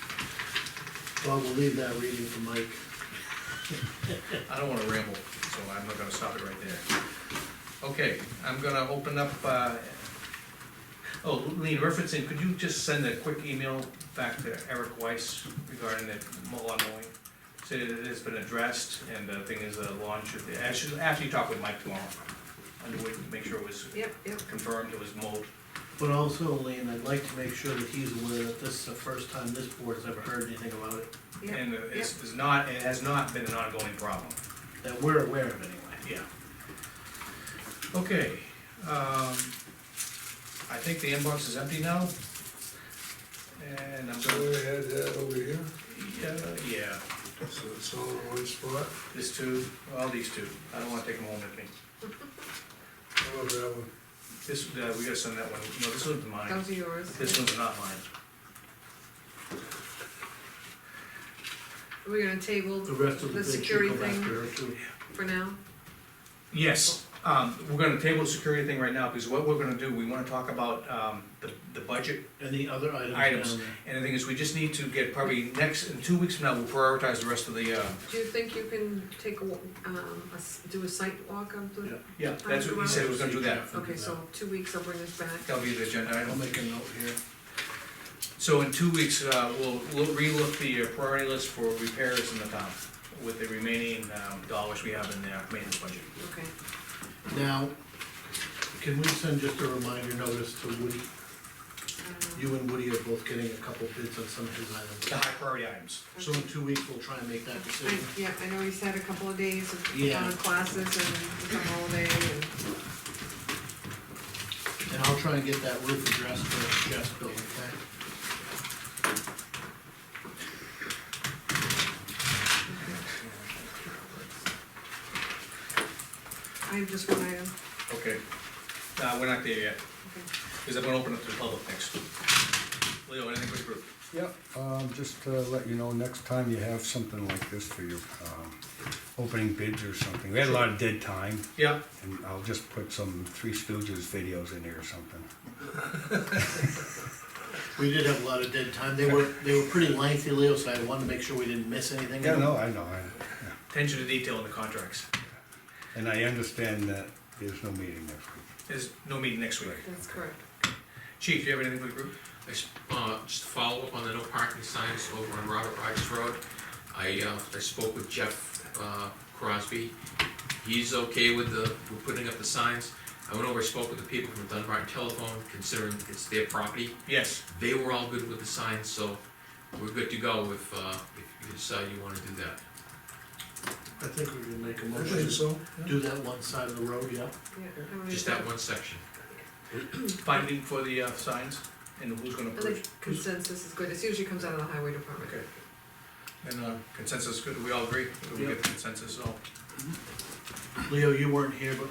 Well, we'll leave that reading for Mike. I don't wanna ramble, so I'm not gonna stop it right there. Okay, I'm gonna open up, Lean Riffenson, could you just send a quick email back to Eric Weiss regarding the lawn mowing? Say that it has been addressed, and the thing is, the lawn should, after you talk with Mike tomorrow, and we make sure it was Yep, confirmed, it was mowed. But also, Lean, I'd like to make sure that he's aware that this is the first time this board has ever heard anything about it, yep, And yep. it has not been an ongoing problem. that we're aware of anyway. Yeah. Okay, I think the inbox is empty now. And I'm So gonna, we had that over here, yeah, so it's all in one spot. this two, well, these two, I don't wanna take them home with me. How about that one? This, we gotta send that one, no, this one's mine, Those are yours. this one's not mine. We're gonna table The rest of the the bid should security come thing after her too. for now. Yes, we're gonna table the security thing right now, because what we're gonna do, we wanna talk about, the budget Any other items. down there? And the thing is, we just need to get probably in 2 weeks from now, we'll prioritize the rest of the, Do you think you can take do a site walk of the? yeah, that's what he said, he was gonna do that. Okay, so 2 weeks, I'll bring this back. That'll be the agenda I'll item. make a note here. So in 2 weeks, we'll relook the priority list for repairs in the town with the remaining, dollars we have in the maintenance budget. Okay. Now, can we send just a reminder notice to Woody? You and Woody are both getting a couple bids on some of his items. The high priority items. So in 2 weeks, we'll try and make that decision. Yeah, I know he's had a couple of days of Yeah. classes and it's a holiday and. And I'll try and get that roof addressed for Jeff's building, okay? I have just one item. Okay. We're not there yet, Okay. because I'm gonna open it to the public next. Leo, anything for the group? Yep, just to let you know, next time you have something like this for your, opening bids or something, we had a lot of dead time, Yeah, and I'll just put some Three Stooges videos in there or something. We did have a lot of dead time. They were pretty lengthy, Leo, so I wanted to make sure we didn't miss anything. Yeah, no, I know, attention to detail in the contracts. and I understand that there's no meeting next week. There's no meeting next week. That's correct. Chief, do you have anything for the group? Just to follow up on the no parking signs over on Robert Rogers Road. I spoke with Jeff Crosby. He's okay with putting up the signs. I went over and spoke with the people from Dunbarton Telephone, considering it's their property. Yes. They were all good with the signs, so we're good to go if you decide you wanna do that. I think we can make a I motion think to so. do that one side of the road, yeah. Yeah. Just that one section. Funding for the signs, and who's gonna I push? think consensus is good. It usually comes out of the highway department. Okay. And consensus, good, we all agree? We get the consensus, all. Leo, you weren't here, but,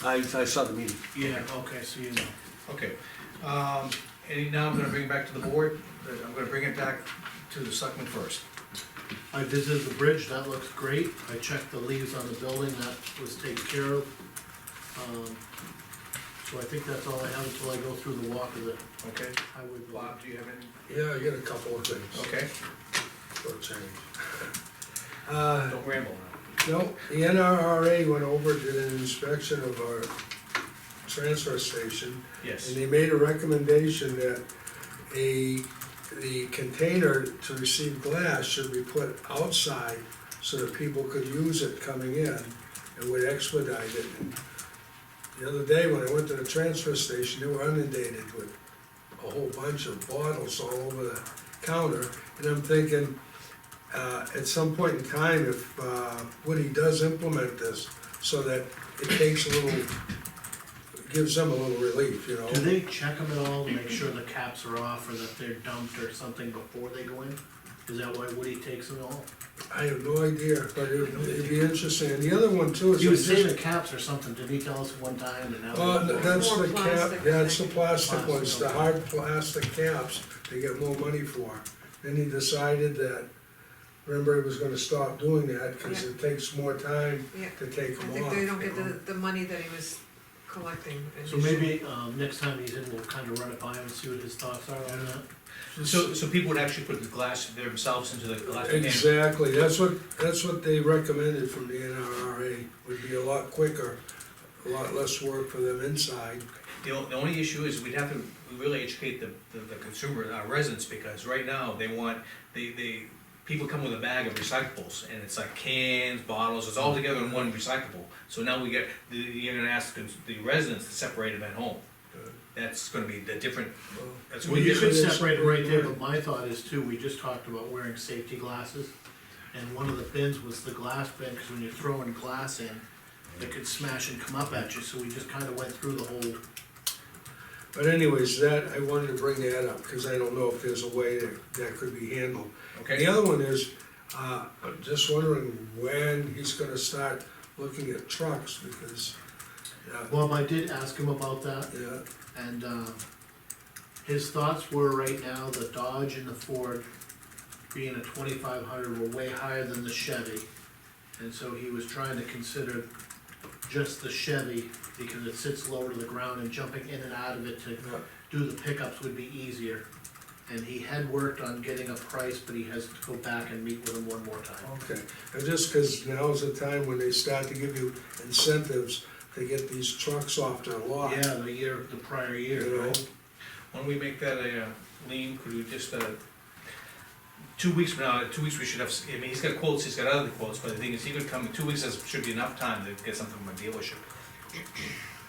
I saw the meeting. yeah, okay, so you know. Okay. And now I'm gonna bring it back to the board, I'm gonna bring it back to the selectmen first. I visited the bridge, that looks great. I checked the leaves on the building, that was taken care of. So I think that's all I have until I go through the walk of the Okay. highway building. Bob, do you have any? Yeah, I got a couple of things Okay, for a change. don't ramble now. No, the NRRA went over, did an inspection of our transfer station, Yes. and they made a recommendation that the container to receive glass should be put outside so that people could use it coming in and would expedite it. And the other day, when I went to the transfer station, they were inundated with a whole bunch of bottles all over the counter, and I'm thinking, at some point in time, if Woody does implement this, so that it takes a little, gives them a little relief, you know? Do they check them at all to make sure the caps are off or that they're dumped or something before they go in? Is that why Woody takes them all? I have no idea, but it'd be interesting, and the other one too is. He was saying the caps or something, did he tell us one time and now? That's More the cap, plastic, I yeah, it's the think. plastic ones, the Plastic, hard plastic caps, they get more money for. Then he decided that, remember, he was gonna stop doing that, cause it takes more time Yeah. to take I them think off. they don't you get know? the money that he was collecting. So maybe, next time he's in, we'll kind of run it by him and see what his thoughts are on that. So people would actually put the glass themselves into the glass container? Exactly, that's what they recommended from the NRRA, would be a lot quicker, a lot less work for them inside. The only issue is we'd have to really educate the consumer, our residents, because right now, they want, people come with a bag of recyclables, and it's like cans, bottles, it's all together in one recyclable. So now you're gonna ask the residents to separate them at home. That's gonna be the different, that's Well, gonna be you could different. separate it right there, but my thought is too, we just talked about wearing safety glasses. And one of the bins was the glass bin, cause when you're throwing glass in, it could smash and come up at you, so we just kinda went through the whole. But anyways, I wanted to bring that up, cause I don't know if there's a way that could be handled. Okay, The other one is, I'm just wondering when he's gonna start looking at trucks, because, Well, I did ask him about that, yeah, and, his thoughts were right now, the Dodge and the Ford being a 2500 were way higher than the Chevy. And so he was trying to consider just the Chevy, because it sits lower to the ground and jumping in and out of it to do the pickups would be easier. And he had worked on getting a price, but he has to go back and meet with him one more time. Okay, and just cause now's the time when they start to give you incentives to get these trucks off their lot. Yeah, the prior year, You know? right? When we make that a lien, could we just, 2 weeks from now, 2 weeks we should have, I mean, he's got quotes, he's got other quotes, but the thing is, he could come, 2 weeks should be enough time to get something from a dealership.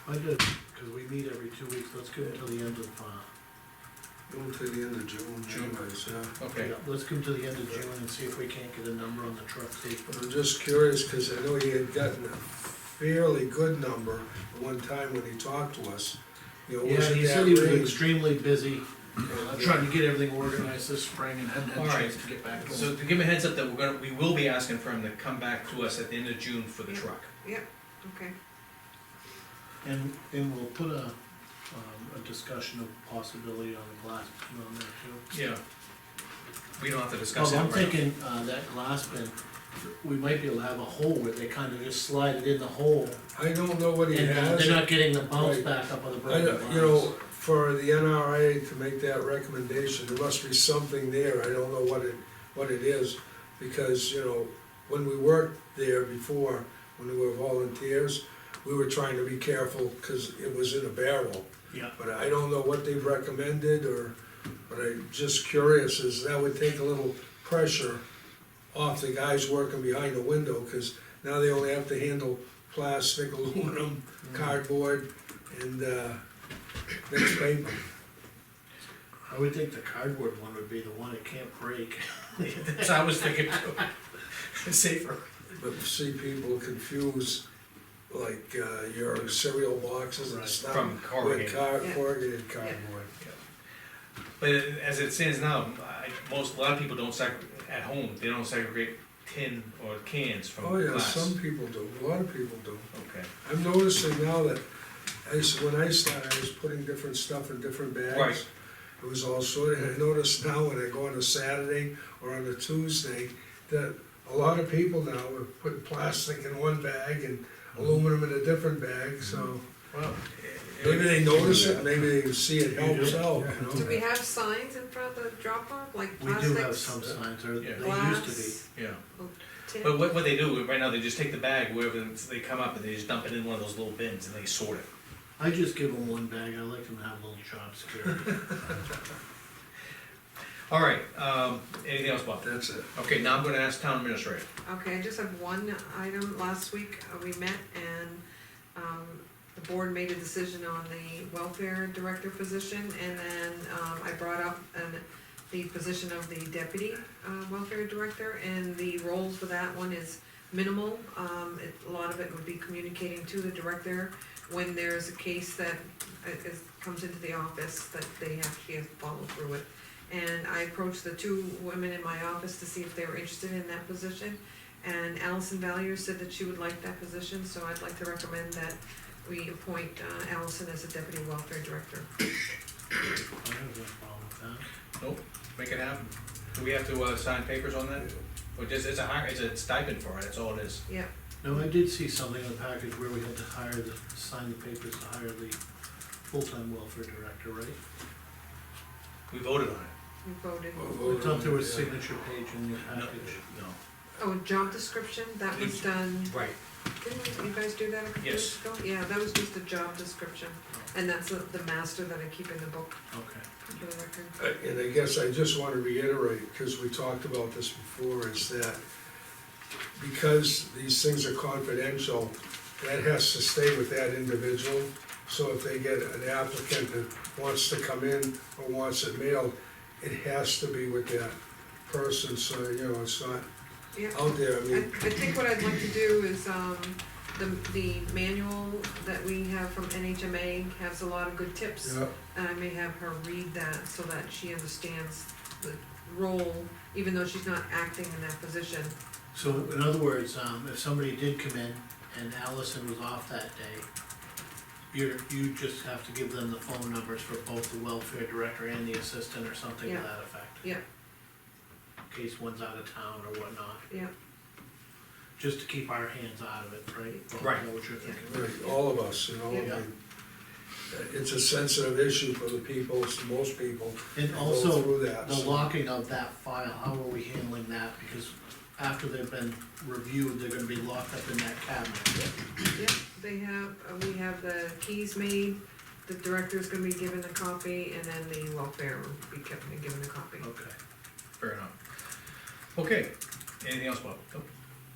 I did, cause we meet every 2 weeks, let's give him till the end of, Go to the end of June, June. anyways, yeah. Okay, yeah, let's give him to the end of June and see if we can't get a number on the truck fee. But I'm just curious, cause I know he had gotten a fairly good number at one time when he talked to us. You know, Yeah, was it he that said he was range? extremely busy, trying to get everything organized this spring and hadn't had a All right. chance to get back to him. so to give him a heads up that we will be asking for him to come back to us at the end of June for the Yeah. truck. Okay, And we'll put a discussion of possibility on the glass bin on there too. Yeah. We don't have to discuss Well, that I'm right now. thinking, that glass bin, we might be able to have a hole where they kinda just slide it in the hole. I don't know what he And has. they're not getting the bounce Right. back up on the I broken don't, glass. you know, for the NRA to make that recommendation, there must be something there, I don't know what it is. Because, you know, when we worked there before, when we were volunteers, we were trying to be careful, cause it was in a barrel. Yeah, But I don't know what they've recommended, but I'm just curious, is that would take a little pressure off the guys working behind the window, cause now they only have to handle plastic, aluminum, cardboard, and, mixed paper. I would think the cardboard one would be the one that can't break. That's what I was thinking too. It's safer. But see people confuse, like, your cereal boxes and Right. stuff. From corrugated. With corrugated cardboard. But as it stands now, a lot of people don't at home, they don't segregate tin or cans from Oh, yeah, glass. some people do, a lot of people do. Okay, I'm noticing now that, when I started, I was putting different stuff in different bags. Right. It was all sorted, and I notice now when I go on a Saturday or on a Tuesday, that a lot of people now are putting plastic in one bag and aluminum in a different bag, so well. maybe they notice it, maybe they see it helps out, you do know? we have signs in front of the drop off, like We do plastics? have some signs, or Yeah. they Glass, used to be. Yeah, tin? but what they do, right now, they just take the bag, wherever they come up, and they just dump it in one of those little bins, and they sort it. I just give them one bag, I like them to have a little job security. All right, anything else, Bob? That's it. Okay, now I'm gonna ask town administrator. Okay, I just have one item. Last week, we met and, the board made a decision on the welfare director position, and then, I brought up the position of the deputy, welfare director, and the roles for that one is minimal. A lot of it would be communicating to the director when there's a case that comes into the office that she has to follow through with. And I approached the two women in my office to see if they were interested in that position. And Allison Valier said that she would like that position, so I'd like to recommend that we appoint Allison as a deputy welfare director. I have no problem with that. Nope, make it happen. Do we have to, sign papers on that? Or just, it's a stipend for it, that's all it is. Yeah, No, I did see something in the package where we had to sign the papers to hire the full-time welfare director, right? We voted on it. we voted. I thought there was a signature page in your No, package. no. Oh, job description, that was done, Right. didn't you guys do that a couple Yes. weeks ago? Yeah, that was just a job description, and that's the master that I keep in the book Okay. for the record. And I guess I just wanna reiterate, because we talked about this before, is that because these things are confidential, that has to stay with that individual. So if they get an applicant that wants to come in or wants it mailed, it has to be with that person, so, you know, it's not Yeah. out there, I I mean, think what I'd like to do is, the manual that we have from NHMA has a lot of good tips. yeah, And I may have her read that so that she understands the role, even though she's not acting in that position. So in other words, if somebody did come in and Allison was off that day, you just have to give them the phone numbers for both the welfare director and the assistant or something to Yeah. that effect. Yeah. in case one's out of town or whatnot. Yeah. Just to keep our hands out of it, right? Bob? Right. Is that what you're thinking? Right, all of us, you know, I Yeah. mean, it's a sensitive issue for the people, most people. And go also, through that, the so. locking of that file, how are we handling that? Because after they've been reviewed, they're gonna be locked up in that cabinet. Yep, they have, we have the keys made, the director's gonna be given a copy, and then the welfare will be kept and given a copy. Okay. Fair enough. Okay, anything else, Bob? Nope.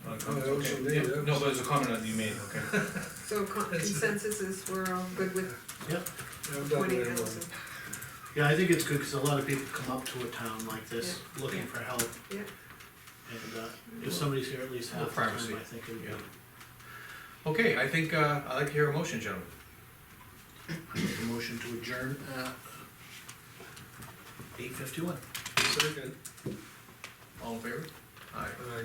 Comments? that was Okay. for me, Yep. that No, was- but there's a comment that you made, okay. So consensus is we're all good with Yep. I've done appointing it anyway. Allison? Yeah, I think it's good, cause a lot of people come up to a town like this, Yeah. looking Yeah. for help. Yeah. And, if somebody's here at least half the time, Privacy. I think it'd be. Yeah. Okay, I think, I'd like to hear a motion, gentlemen. I make a motion to adjourn at 8:51. Second, All in favor? Aye. I